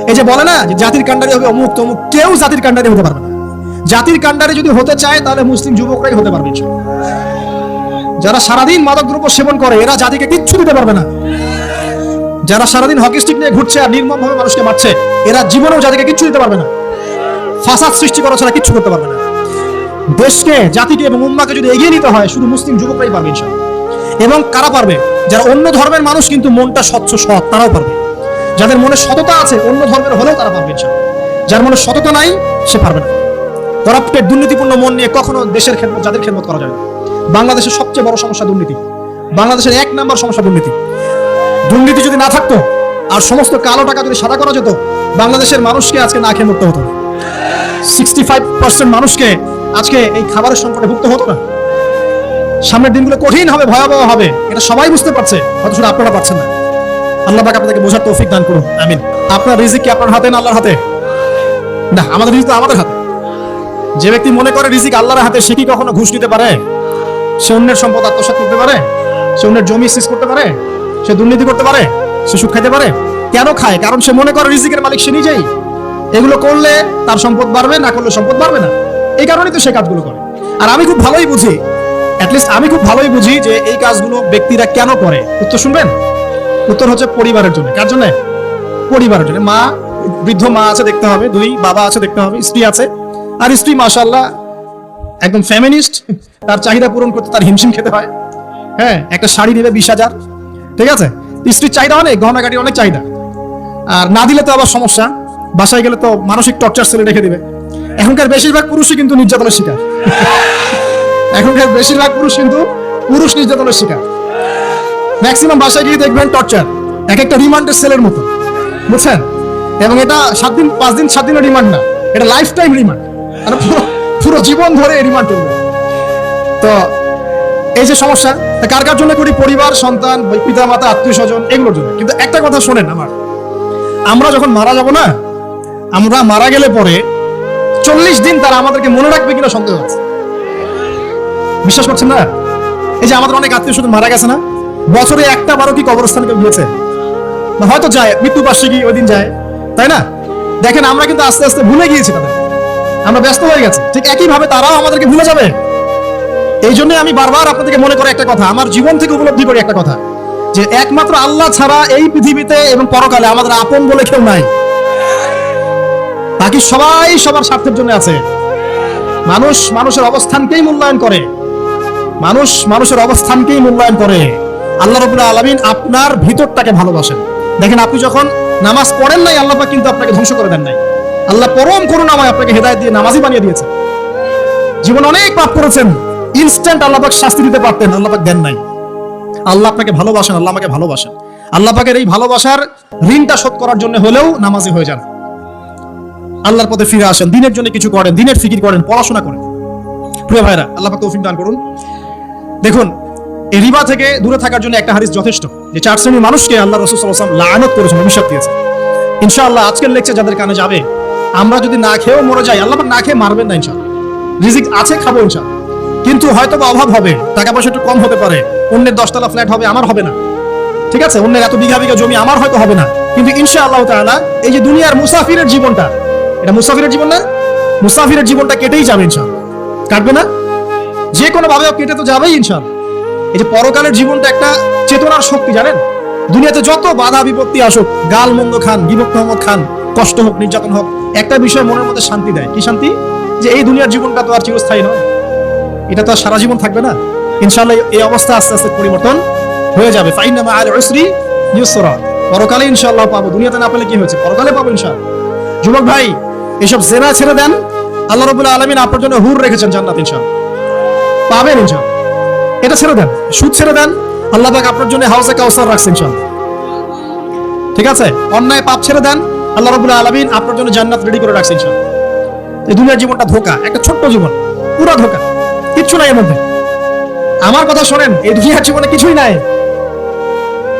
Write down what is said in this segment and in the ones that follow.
এই যে বলে না যে জাতির কাণ্ডারি হবে অমুক তমুক, কেউ জাতির কাণ্ডারি হতে পারবে না। জাতির কাণ্ডারি যদি হতে চায় তাহলে মুসলিম যুবকরাই হতে পারবে। যারা সারাদিন মাদক দ্রব্য সেবন করে এরা জাতিকে কিচ্ছু দিতে পারবে না। যারা সারাদিন হকি স্টিক নিয়ে ঘুরছে আর নির্মম ভাবে মানুষকে মারছে এরা জীবনেও জাতিকে কিচ্ছু দিতে পারবে না। ফাসাদ সৃষ্টি করা ছাড়া কিচ্ছু করতে পারবে না। দেশকে, জাতিকে এবং উম্মাকে যদি এগিয়ে নিতে হয় শুধু মুসলিম যুবকরাই পারবে ইনশাআল্লাহ। এবং কারা পারবে? যারা অন্য ধর্মের মানুষ কিন্তু মনটা স্বচ্ছ সৎ, তারাও পারবে। যাদের মনে সততা আছে অন্য ধর্মের হলেও তারা পারবে ইনশাআল্লাহ। যার মনে সততা নাই সে পারবে না। করাপ্টেড, দুর্নীতিপূর্ণ মন নিয়ে কখনো দেশের খেদমত, জাতির খেদমত করা যাবে না। বাংলাদেশের সবচেয়ে বড় সমস্যা দুর্নীতি। বাংলাদেশের 1 নম্বর সমস্যা দুর্নীতি। দুর্নীতি যদি না থাকতো আর সমস্ত কালো টাকা যদি সাদা করা যেত, বাংলাদেশের মানুষকে আজকে না খেয়ে মরতে হতো। 65% মানুষকে আজকে এই খাবারের সংকটে ভুগতে হতো না। সামনের দিনগুলো কঠিন হবে, ভয়াবহ হবে, এটা সবাই বুঝতে পারছে, হয়তো শুধু আপনারা পারছেন না। আল্লাহ পাক আপনাদেরকে বোঝার তৌফিক দান করুন, আমিন। আপনার রিজিক কি আপনার হাতে না আল্লাহর হাতে? না, আমাদের রিজিক তো আমাদের হাতে। যে ব্যক্তি মনে করে রিজিক আল্লাহর হাতে, সে কি কখনো ঘুষ নিতে পারে? সে অন্যের সম্পদ আত্মসাৎ করতে পারে? সে অন্যের জমি সিজ করতে পারে? সে দুর্নীতি করতে পারে? সে সুদ খাইতে পারে? কেন খায়? কারণ সে মনে করে রিজিকের মালিক সে নিজেই। এগুলো করলে তার সম্পদ বাড়বে, না করলে সম্পদ বাড়বে না। এই কারণেই তো সে কাজগুলো করে। আর আমি খুব ভালোই বুঝি, অ্যাটলিস্ট আমি খুব ভালোই বুঝি যে এই কাজগুলো ব্যক্তিরা কেন করে। উত্তর শুনবেন? উত্তর হচ্ছে পরিবারের জন্য। কার জন্য? পরিবারের জন্য। মা, বৃদ্ধ মা আছে দেখতে হবে, 2 বাবা আছে দেখতে হবে, স্ত্রী আছে। আর স্ত্রী মাশাআল্লাহ একদম ফেমিনিস্ট, তার চাহিদা পূরণ করতে তার হিমশিম খেতে হয়। হ্যাঁ, একটা শাড়ি নেবে 20,000, ঠিক আছে? স্ত্রীর চাহিদা অনেক, গহনাগাটির অনেক চাহিদা। আর না দিলে তো আবার সমস্যা, বাসায় গেলে তো মানসিক টর্চার সেলে রেখে দিবে। এখনকার বেশিরভাগ পুরুষই কিন্তু নির্যাতনের শিকার। এখনকার বেশিরভাগ পুরুষ কিন্তু নির্যাতনের শিকার। ম্যাক্সিমাম বাসায় গিয়ে দেখবেন টর্চার, এক একটা রিমান্ডের সেলের মতো, বুঝছেন? এবং এটা 7 দিন 5 দিন 7 দিনের রিমান্ড না, এটা লাইফ টাইম রিমান্ড। মানে পুরো জীবন ধরে রিমান্ড চলবে। তো এই যে সমস্যা, কার কার জন্য করি? পরিবার, সন্তান, পিতা মাতা, আত্মীয় স্বজন, এগুলোর জন্য। কিন্তু একটা কথা শোনেন আমার, আমরা যখন মারা যাব না, আমরা মারা গেলে পরে 40 দিন তারা আমাদেরকে মনে রাখবে কিনা সন্দেহ আছে। বিশ্বাস করছেন না? এই যে আমাদের অনেক আত্মীয় স্বজন মারা গেছে না, বছরে একটা বারো কি কবরস্থানে কেউ গিয়েছে? হয়তো যায়, মৃত্যুবার্ষিকী ওই দিন যায়, তাই না? দেখেন আমরা কিন্তু আস্তে আস্তে ভুলে গিয়েছি তাদের, আমরা ব্যস্ত হয়ে গেছি। ঠিক একইভাবে তারাও আমাদেরকে ভুলে যাবে। এই জন্য আমি বারবার আপনাদেরকে মনে করে একটা কথা, আমার জীবন থেকে উপলব্ধি করি একটা কথা, যে একমাত্র আল্লাহ ছাড়া এই পৃথিবীতে এবং পরকালে আমাদের আপন বলে কেউ নাই। বাকি সবাই সবার স্বার্থের জন্য আছে। মানুষ মানুষের অবস্থানকেই মূল্যায়ন করে, মানুষ মানুষের অবস্থানকেই মূল্যায়ন করে। আল্লাহ রাব্বুল আলামিন আপনার ভিতরটাকে ভালোবাসেন। দেখেন, আপনি যখন নামাজ পড়েন নাই, আল্লাহ পাক কিন্তু আপনাকে ধ্বংস করে দেন নাই। আল্লাহ পরম করুণাময় আপনাকে হেদায়েত দিয়ে নামাজি বানিয়ে দিয়েছেন। জীবন অনেক পাপ করেছেন, ইনস্ট্যান্ট আল্লাহ পাক শাস্তি দিতে পারতেন, আল্লাহ পাক দেন নাই। আল্লাহ আপনাকে ভালোবাসেন, আল্লাহ আমাকে ভালোবাসেন। আল্লাহ পাকের এই ভালোবাসার ঋণটা শোধ করার জন্য হলেও নামাজি হয়ে যান, আল্লাহর পথে ফিরে আসেন, দিনের জন্য কিছু করেন, দিনের ফিকির করেন, পড়াশোনা করেন। প্রিয় ভাইরা, আল্লাহ পাক তৌফিক দান করুন। দেখুন, এই রিবা থেকে দূরে থাকার জন্য একটা হাদিস যথেষ্ট, যে 4 শ্রেণীর মানুষকে আল্লাহ রাসূল সাল্লাল্লাহু আলাইহি ওয়াসাল্লাম লানত করেছেন, অভিশাপ দিয়েছেন। ইনশাআল্লাহ আজকের লেকচার যাদের কানে যাবে, আমরা যদি না খেয়েও মরে যাই, আল্লাহ পাক না খেয়ে মারবেন না ইনশাআল্লাহ। রিজিক আছে, খাবো ইনশাআল্লাহ। কিন্তু হয়তো বা অভাব হবে, টাকা পয়সা একটু কম হতে পারে, অন্যের 10 তলা ফ্ল্যাট হবে, আমার হবে না, ঠিক আছে? অন্যের এত বিঘা বিঘা জমি আমার হয়তো হবে না। কিন্তু ইনশাআল্লাহ তাআলা এই যে দুনিয়ার মুসাফিরের জীবনটা, এটা মুসাফিরের জীবন না? মুসাফিরের জীবনটা কেটেই যাবে ইনশাআল্লাহ। কাটবে না? যে কোনো ভাবে কেটে তো যাবেই ইনশাআল্লাহ। এই যে পরকালের জীবনটা একটা চেতনার শক্তি, জানেন? দুনিয়াতে যত বাধা বিপত্তি আসুক, গাল মন্দ খান, বিভক্ত মত খান, কষ্ট হোক, নির্যাতন হোক, একটা বিষয় মনের মধ্যে শান্তি দেয়। কি শান্তি? যে এই দুনিয়ার জীবনটা তো আর চিরস্থায়ী নয়, এটা তো আর সারা জীবন থাকবে না। ইনশাআল্লাহ এই অবস্থা আস্তে আস্তে পরিবর্তন হয়ে যাবে। ফাইন্না মাআল উসরি ইউসরা, পরকালে ইনশাআল্লাহ পাবো। দুনিয়াতে না পেলে কি হয়েছে, পরকালে পাবো ইনশাআল্লাহ। যুবক ভাই, এসব জেনা ছেড়ে দেন, আল্লাহ রাব্বুল আলামিন আপনার জন্য হুর রেখেছেন জান্নাত, ইনশাআল্লাহ পাবেন ইনশাআল্লাহ। এটা ছেড়ে দেন, সুদ ছেড়ে দেন, আল্লাহ পাক আপনার জন্য হাউজে কাউসার রাখছেন ইনশাআল্লাহ, ঠিক আছে? অন্যায় পাপ ছেড়ে দেন, আল্লাহ রাব্বুল আলামিন আপনার জন্য জান্নাত রেডি করে রাখছেন ইনশাআল্লাহ। এই দুনিয়ার জীবনটা ধোঁকা, একটা ছোট্ট জীবন, পুরো ধোঁকা, কিচ্ছু নাই এর মধ্যে। আমার কথা শোনেন, এই দুনিয়ার জীবনে কিছুই নাই।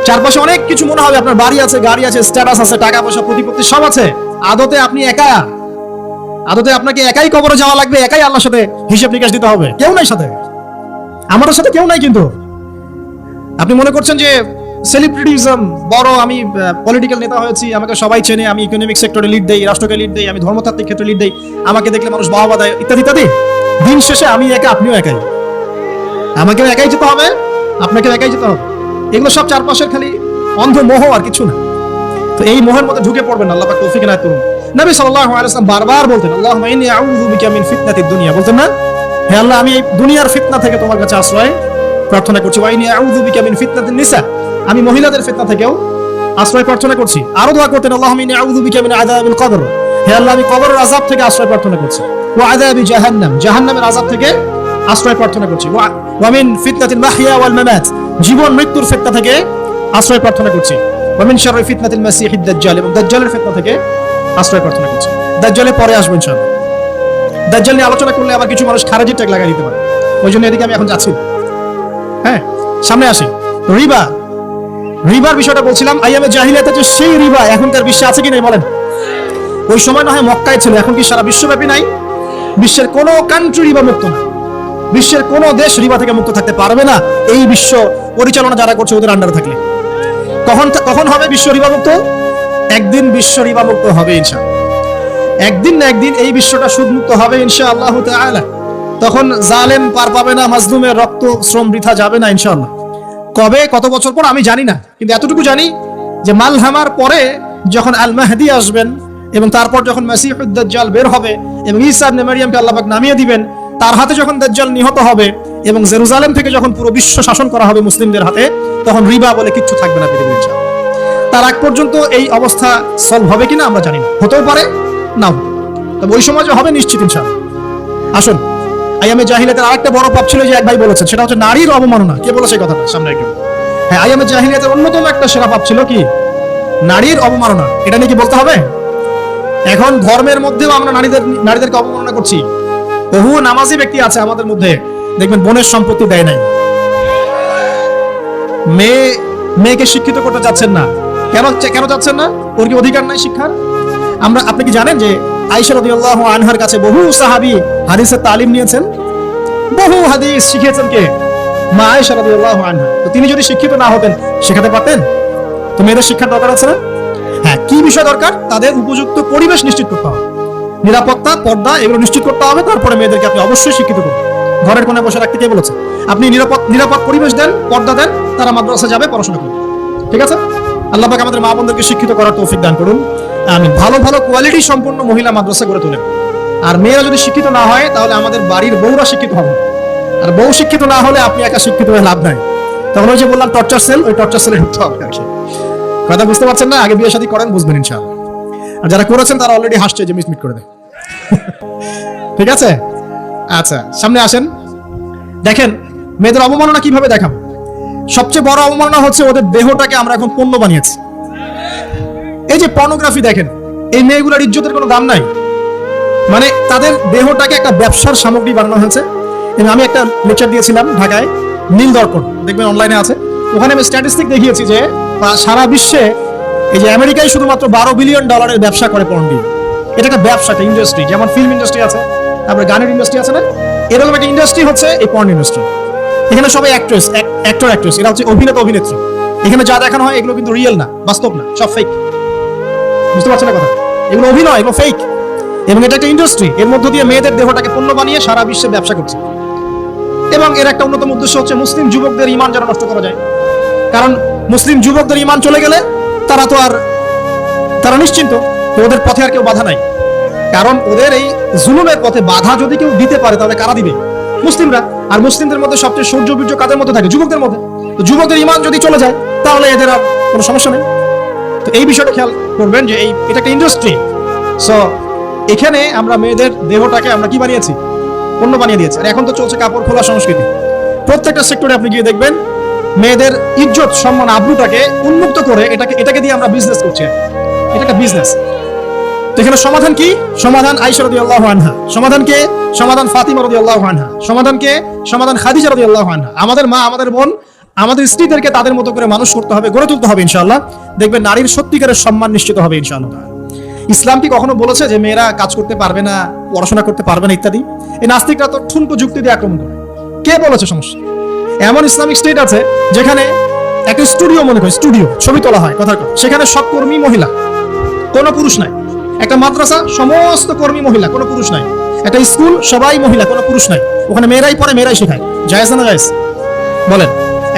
চারপাশে অনেক কিছু মনে হবে, আপনার বাড়ি আছে, গাড়ি আছে, স্ট্যাটাস আছে, টাকা পয়সা, প্রতিপত্তি সব আছে। আদতে আপনি একা, আদতে আপনাকে একাই কবরে যাওয়া লাগবে, একাই আল্লাহর সাথে হিসাব নিকাশ দিতে হবে। কেউ নাই সাথে, আমাদের সাথে কেউ নাই। কিন্তু আপনি মনে করছেন যে সেলিব্রিটিজম, বড় আমি পলিটিক্যাল নেতা হয়েছি, আমাকে সবাই চেনে, আমি ইকোনমিক সেক্টরে লিড দেই, রাষ্ট্রকে লিড দেই, আমি ধর্মতাত্ত্বিক ক্ষেত্রে লিড দেই, আমাকে দেখলে মানুষ বাহবা দেয়, ইত্যাদি ইত্যাদি। দিন শেষে আমি একা, আপনিও একাই, আমাকেও একাই যেতে হবে, আপনাকেও একাই যেতে হবে। এগুলো সব চারপাশের খালি অন্ধ মোহ, আর কিছু না। তো এই মোহের মধ্যে ঢুকে পড়বেন না, আল্লাহ পাক তৌফিক এনায়েত করুন। নবী সাল্লাল্লাহু আলাইহি ওয়াসাল্লাম বারবার বলতেন, আল্লাহুম্মা ইন্নী আউযু বিকা মিন ফিতনাতিদ দুনিয়া, বলতেন না, হে আল্লাহ আমি এই দুনিয়ার ফিতনা থেকে তোমার কাছে আশ্রয় প্রার্থনা করছি। ওয়া ইন্নী আউযু বিকা মিন ফিতনাতিন নিসা, আমি মহিলাদের ফিতনা থেকেও আশ্রয় প্রার্থনা করছি। আরো দোয়া করতেন, আল্লাহুম্মা ইন্নী আউযু বিকা মিন আযাবিল কবর, হে আল্লাহ আমি কবরের আযাব থেকে আশ্রয় প্রার্থনা করছি। ওয়া আযাবি জাহান্নাম, জাহান্নামের আযাব থেকে আশ্রয় প্রার্থনা করছি। ওয়া মিন ফিতনাতিল মাহইয়া ওয়াল মামাত, জীবন মৃত্যুর ফিতনা থেকে আশ্রয় প্রার্থনা করছি। ওয়া মিন শাররি ফিতনাতিল মাসিহিদ দাজ্জাল, এবং দাজ্জালের ফিতনা থেকে আশ্রয় প্রার্থনা করছি। দাজ্জালের পরে আসবো ইনশাআল্লাহ। দাজ্জাল নিয়ে আলোচনা করলে আবার কিছু মানুষ খারাজির ট্যাগ লাগিয়ে দিতে পারে, ওই জন্য এদিকে আমি এখন যাচ্ছি। হ্যাঁ, সামনে আসি। রিবা, রিবার বিষয়টা বলছিলাম। আইয়ামে জাহিলিয়াতে যে সেই রিবা এখনকার বিশ্বে আছে কি নাই বলেন? ওই সময় না হয় মক্কায় ছিল, এখন কি সারা বিশ্বব্যাপী নাই? বিশ্বের কোন কান্ট্রি রিবা মুক্ত না, বিশ্বের কোন দেশ রিবা থেকে মুক্ত থাকতে পারবে না, এই বিশ্ব পরিচালনা যারা করছে ওদের আন্ডারে থাকলে। কখন হবে বিশ্ব রিবা মুক্ত? একদিন বিশ্ব রিবা মুক্ত হবে ইনশাআল্লাহ, একদিন না একদিন এই বিশ্বটা সুদ মুক্ত হবে ইনশাআল্লাহ তাআলা। তখন জালেম পার পাবে না, মাজলুমের রক্ত শ্রম বৃথা যাবে না ইনশাআল্লাহ। কবে, কত বছর পর আমি জানি না, কিন্তু এতটুকু জানি যে মালহামার পরে যখন আল মাহদি আসবেন, এবং তারপর যখন মাসিহুদ দাজ্জাল বের হবে, এবং ঈসা ইবনে মারইয়ামকে আল্লাহ পাক নামিয়ে দিবেন, তার হাতে যখন দাজ্জাল নিহত হবে, এবং জেরুজালেম থেকে যখন পুরো বিশ্ব শাসন করা হবে মুসলিমদের হাতে, তখন রিবা বলে কিচ্ছু থাকবে না পৃথিবীর ইনশাআল্লাহ। তার আগ পর্যন্ত এই অবস্থা সলভ হবে কিনা আমরা জানি না, হতেও পারে নাও, তবে ওই সময় যে হবে নিশ্চিত ইনশাআল্লাহ। আসুন, আইয়ামে জাহিলিয়াতের আরেকটা বড় পাপ ছিল যে এক ভাই বলেছেন, সেটা হচ্ছে নারীর অবমাননা। কে বলেছে এই কথাটা? সামনে একটু। হ্যাঁ, আইয়ামে জাহিলিয়াতের অন্যতম একটা সেরা পাপ ছিল কি? নারীর অবমাননা। এটা নিয়ে কি বলতে হবে? এখন ধর্মের মধ্যেও আমরা নারীদেরকে অবমাননা করছি। বহু নামাজি ব্যক্তি আছে আমাদের মধ্যে, দেখবেন বোনের সম্পত্তি দেয় নাই, মেয়েকে শিক্ষিত করতে চাচ্ছেন না। কেন চাচ্ছেন না? ওর কি অধিকার নাই শিক্ষার? আপনি কি জানেন যে আয়েশা রাদিয়াল্লাহু আনহার কাছে বহু সাহাবী হাদিসের তালিম নিয়েছেন, বহু হাদিস শিখিয়েছেন কে? মা আয়েশা রাদিয়াল্লাহু আনহা। তো তিনি যদি শিক্ষিত না হতেন শেখাতে পারতেন? তো মেয়েদের শিক্ষার দরকার আছে না? হ্যাঁ, কি বিষয় দরকার? তাদের উপযুক্ত পরিবেশ নিশ্চিত করতে হবে, নিরাপত্তা, পর্দা এগুলো নিশ্চিত করতে হবে। তারপরে মেয়েদেরকে আপনি অবশ্যই শিক্ষিত করবেন। ঘরের কোণে বসে রাখতে কে বলেছে? আপনি নিরাপদ পরিবেশ দেন, পর্দা দেন, তারা মাদ্রাসা যাবে, পড়াশোনা করবে। ঠিক আছে? আল্লাহ পাক আমাদের মা বোনদেরকে শিক্ষিত করার তৌফিক দান করুন। আমি ভালো ভালো কোয়ালিটি সম্পন্ন মহিলা মাদ্রাসা গড়ে তোলেন। আর মেয়েরা যদি শিক্ষিত না হয় তাহলে আমাদের বাড়ির বউরা শিক্ষিত হবে, আর বউ শিক্ষিত না হলে আপনি একা শিক্ষিত হয়ে লাভ নাই। তখন ওই যে বললাম টর্চার সেল, ওই টর্চার সেলে ঢুকতে হবে আর কি। কথা বুঝতে পারছেন না? আগে বিয়ে শাদী করেন, বুঝবেন ইনশাআল্লাহ। আর যারা করেছেন তারা অলরেডি হাসছে যে মিট করে দেয়। ঠিক আছে? আচ্ছা, সামনে আসেন। দেখেন মেয়েদের অবমাননা কিভাবে দেখাবো। সবচেয়ে বড় অবমাননা হচ্ছে ওদের দেহটাকে আমরা এখন পণ্য বানিয়েছি। এই যে পর্নোগ্রাফি দেখেন, এই মেয়েগুলোর ইজ্জতের কোনো দাম নাই, মানে তাদের দেহটাকে একটা ব্যবসার সামগ্রী বানানো হয়েছে। এবং আমি একটা লেকচার দিয়েছিলাম ঢাকায়, নীল দর্পণ, দেখবেন অনলাইনে আছে। ওখানে আমি স্ট্যাটিস্টিক দেখিয়েছি যে সারা বিশ্বে এই যে আমেরিকায় শুধুমাত্র $12 বিলিয়ন ব্যবসা করে পর্ন দিয়ে। এটা একটা ব্যবসা, একটা ইন্ডাস্ট্রি, যেমন ফিল্ম ইন্ডাস্ট্রি আছে, তারপরে গানের ইন্ডাস্ট্রি আছে না, এরকম একটা ইন্ডাস্ট্রি হচ্ছে এই পর্ন ইন্ডাস্ট্রি। এখানে সবাই অ্যাক্টর, এরা হচ্ছে অভিনেতা, অভিনেত্রী। এখানে যা দেখানো হয় এগুলো কিন্তু রিয়েল না, বাস্তব না, সব ফেক। বুঝতে পারছেন না কথা? এগুলো অভিনয়, এগুলো ফেক। এবং এটা একটা ইন্ডাস্ট্রি, এর মধ্য দিয়ে মেয়েদের দেহটাকে পণ্য বানিয়ে সারা বিশ্বে ব্যবসা করছে। এবং এর একটা অন্যতম উদ্দেশ্য হচ্ছে মুসলিম যুবকদের ঈমান যেন নষ্ট করা যায়। কারণ মুসলিম যুবকদের ঈমান চলে গেলে তারা নিশ্চিন্ত, ওদের পথে আর কেউ বাধা নাই। কারণ ওদের এই জুলুমের পথে বাধা যদি কেউ দিতে পারে তাহলে কারা দিবে? মুসলিমরা। আর মুসলিমদের মধ্যে সবচেয়ে সৌর্য বীর্য কাদের মধ্যে থাকে? যুবকদের মধ্যে। তো যুবকদের ঈমান যদি চলে যায় তাহলে এদের আর কোনো সমস্যা নেই। তো এই বিষয়টা খেয়াল করবেন যে এটা একটা ইন্ডাস্ট্রি। সো এখানে আমরা মেয়েদের দেহটাকে আমরা কি বানিয়েছি? পণ্য বানিয়ে দিয়েছি। আর এখন তো চলছে কাপড় খোলা সংস্কৃতি। প্রত্যেকটা সেক্টরে আপনি গিয়ে দেখবেন মেয়েদের ইজ্জত, সম্মান, আব্রুটাকে উন্মুক্ত করে এটাকে দিয়ে আমরা বিজনেস করছি। এটা একটা বিজনেস। তো এখানে সমাধান কি? সমাধান আয়েশা রাদিয়াল্লাহু আনহা। সমাধান কে? সমাধান ফাতিমা রাদিয়াল্লাহু আনহা। সমাধান কে? সমাধান খাদিজা রাদিয়াল্লাহু আনহা। আমাদের মা, আমাদের বোন, আমাদের স্ত্রীদেরকে তাদের মতো করে মানুষ করতে হবে, গড়ে তুলতে হবে ইনশাআল্লাহ। দেখবেন নারীর সত্যিকারের সম্মান নিশ্চিত হবে ইনশাআল্লাহ। ইসলাম কি কখনো বলেছে যে মেয়েরা কাজ করতে পারবে না, পড়াশোনা করতে পারবে না ইত্যাদি? এই নাস্তিকরা তো ঠুনকো যুক্তি দিয়ে আক্রমণ করে। কে বলেছে? সমস্যা এমন ইসলামিক স্টেট আছে যেখানে একটা স্টুডিও মনে করেন, স্টুডিও, ছবি তোলা হয় কথার কথা, সেখানে সব কর্মী মহিলা, কোনো পুরুষ নাই। একটা মাদ্রাসা, সমস্ত কর্মী মহিলা, কোনো পুরুষ নাই। একটা স্কুল, সবাই মহিলা, কোনো পুরুষ নাই। ওখানে মেয়েরাই পড়ে, মেয়েরাই শেখায়, জায়েজ না জায়েজ বলেন?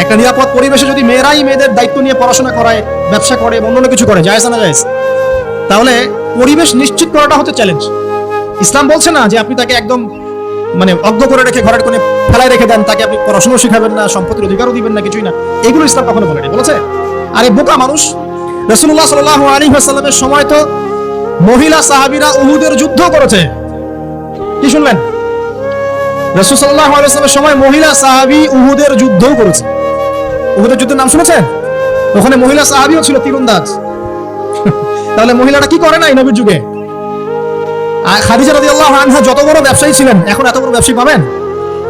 একটা নিরাপদ পরিবেশে যদি মেয়েরাই মেয়েদের দায়িত্ব নিয়ে পড়াশোনা করায়, ব্যবসা করে, অন্য কিছু করে, জায়েজ না জায়েজ? তাহলে পরিবেশ নিশ্চিত করাটা হচ্ছে চ্যালেঞ্জ। ইসলাম বলছে না যে আপনি তাকে একদম মানে অজ্ঞ করে রেখে ঘরের কোণে ফেলায় রেখে দেন, তাকে আপনি পড়াশোনা শিখাবেন না, সম্পত্তির অধিকারও দিবেন না, কিছুই না। এগুলো ইসলাম কখনো বলেনি, বলেছে? আর এই বোকা মানুষ, রাসূলুল্লাহ সাল্লাল্লাহু আলাইহি ওয়াসাল্লামের সময় তো মহিলা সাহাবীরা উহুদের যুদ্ধ করেছে। কি শুনলেন? রাসূল সাল্লাল্লাহু আলাইহি ওয়াসাল্লামের সময় মহিলা সাহাবী উহুদের যুদ্ধও করেছে। উহুদের যুদ্ধের নাম শুনেছেন? ওখানে মহিলা সাহাবীও ছিল, তীরন্দাজ। তাহলে মহিলাটা কি করে নাই নবীর যুগে? আর খাদিজা রাদিয়াল্লাহু আনহা যত বড় ব্যবসায়ী ছিলেন, এখন এত বড় ব্যবসায়ী পাবেন?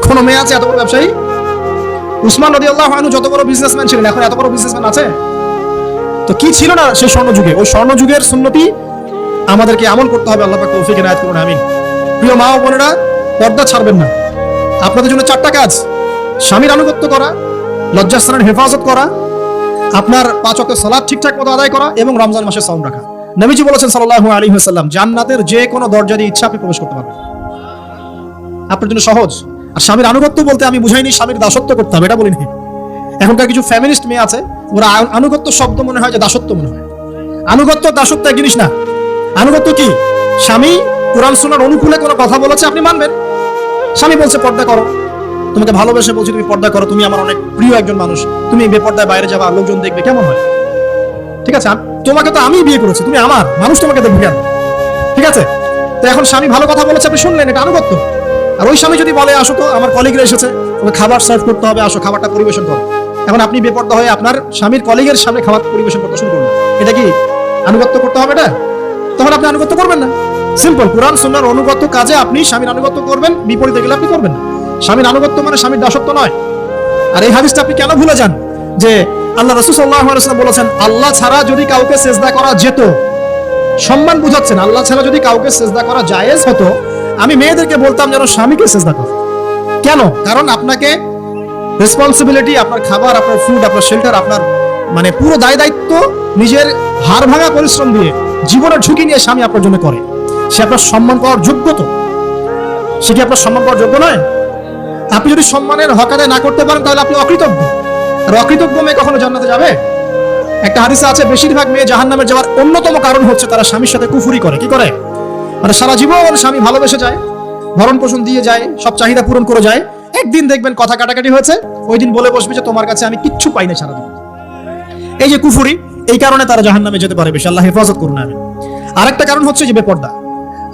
কোন মেয়ে আছে এত বড় ব্যবসায়ী? উসমান রাদিয়াল্লাহু আনহু যত বড় বিজনেসম্যান ছিলেন, এখন এত বড় বিজনেসম্যান আছে? তো কি ছিল না সেই স্বর্ণ যুগে? ওই স্বর্ণ যুগের সুন্নতি আমাদেরকে আমল করতে হবে। আল্লাহ পাক তৌফিক এনায়েত করুন, আমিন। প্রিয় মা ও বোনেরা, পর্দা ছাড়বেন না। আপনাদের জন্য 4টা কাজ: স্বামীর আনুগত্য করা, লজ্জাস্থানের হেফাজত করা, আপনার 5 ওয়াক্ত সালাত ঠিকঠাক মতো আদায় করা, এবং রমজান মাসে সাওম রাখা। নবীজি বলেছেন সাল্লাল্লাহু আলাইহি ওয়াসাল্লাম, জান্নাতের যে কোনো দরজা দিয়ে ইচ্ছা আপনি প্রবেশ করতে পারবেন। আপনার জন্য সহজ। আর স্বামীর আনুগত্য বলতে আমি বুঝাইনি স্বামীর দাসত্ব করতে হবে, এটা বলিনি। এখনকার কিছু ফ্যামিলিস্ট মেয়ে আছে, ওরা আনুগত্য শব্দ মনে হয় যে দাসত্ব মনে হয়। আনুগত্য দাসত্ব এক জিনিস না। আনুগত্য কি? স্বামী কোরআন সুন্নাহর অনুকূলে কোনো কথা বলেছে, আপনি মানবেন। স্বামী বলছে পর্দা করো, তোমাকে ভালোবেসে বলছি তুমি পর্দা করো, তুমি আমার অনেক প্রিয় একজন মানুষ, তুমি বেপর্দায় বাইরে যাবা, লোকজন দেখবে, কেমন হয়? ঠিক আছে, তোমাকে তো আমি বিয়ে করেছি, তুমি আমার মানুষ, তোমাকে দেখবে কেন? ঠিক আছে, তো এখন স্বামী ভালো কথা বলেছে, আপনি শুনলেন, এটা আনুগত্য। আর ওই স্বামী যদি বলে আসো তো আমার কলিগরা এসেছে, ওকে খাবার সার্ভ করতে হবে, আসো খাবারটা পরিবেশন করো, এখন আপনি বেপর্দা হয়ে আপনার স্বামীর কলিগের সামনে খাবার পরিবেশন করতে শুরু করলেন, এটা কি আনুগত্য করতে হবে? এটা তখন আপনি আনুগত্য করবেন না। সিম্পল, কোরআন সুন্নাহর অনুগত্য কাজে আপনি স্বামীর আনুগত্য করবেন, বিপরীতে গেলে আপনি করবেন না। স্বামীর আনুগত্য মানে স্বামীর দাসত্ব নয়। আর এই হাদিসটা আপনি কেন ভুলে যান যে আল্লাহ রাসূল সাল্লাল্লাহু আলাইহি ওয়াসাল্লাম বলেছেন, আল্লাহ ছাড়া যদি কাউকে সিজদা করা যেত, সম্মান বুঝাচ্ছেন, আল্লাহ ছাড়া যদি কাউকে সিজদা করা জায়েজ হতো, আমি মেয়েদেরকে বলতাম যেন স্বামীকে সিজদা করো। কেন? কারণ আপনাকে রেসপন্সিবিলিটি, আপনার খাবার, আপনার ফুড, আপনার শেল্টার, আপনার মানে পুরো দায় দায়িত্ব নিজের হাড় ভাঙা পরিশ্রম দিয়ে, জীবনের ঝুঁকি নিয়ে স্বামী আপনার জন্য করে। সে আপনার সম্মান পাওয়ার যোগ্য তো? সে কি আপনার সম্মান পাওয়ার যোগ্য নয়? আপনি যদি সম্মানের হক আদায় না করতে পারেন, তাহলে আপনি অকৃতজ্ঞ। আর অকৃতজ্ঞ মেয়ে কখনো জান্নাতে যাবে? একটা হাদিসে আছে, বেশিরভাগ মেয়ে জাহান্নামে যাওয়ার অন্যতম কারণ হচ্ছে তারা স্বামীর সাথে কুফরি করে। কি করে? মানে সারা জীবন স্বামী ভালোবেসে যায়, ভরণ পোষণ দিয়ে যায়, সব চাহিদা পূরণ করে যায়, একদিন দেখবেন কথা কাটাকাটি হয়েছে, ওই দিন বলে বসবে যে তোমার কাছে আমি কিচ্ছু পাই না সারাদিন। এই যে কুফরি, এই কারণে তারা জাহান্নামে যেতে পারে বেশি। আল্লাহ হেফাজত করুন, আমি। আরেকটা কারণ হচ্ছে যে বেপর্দা।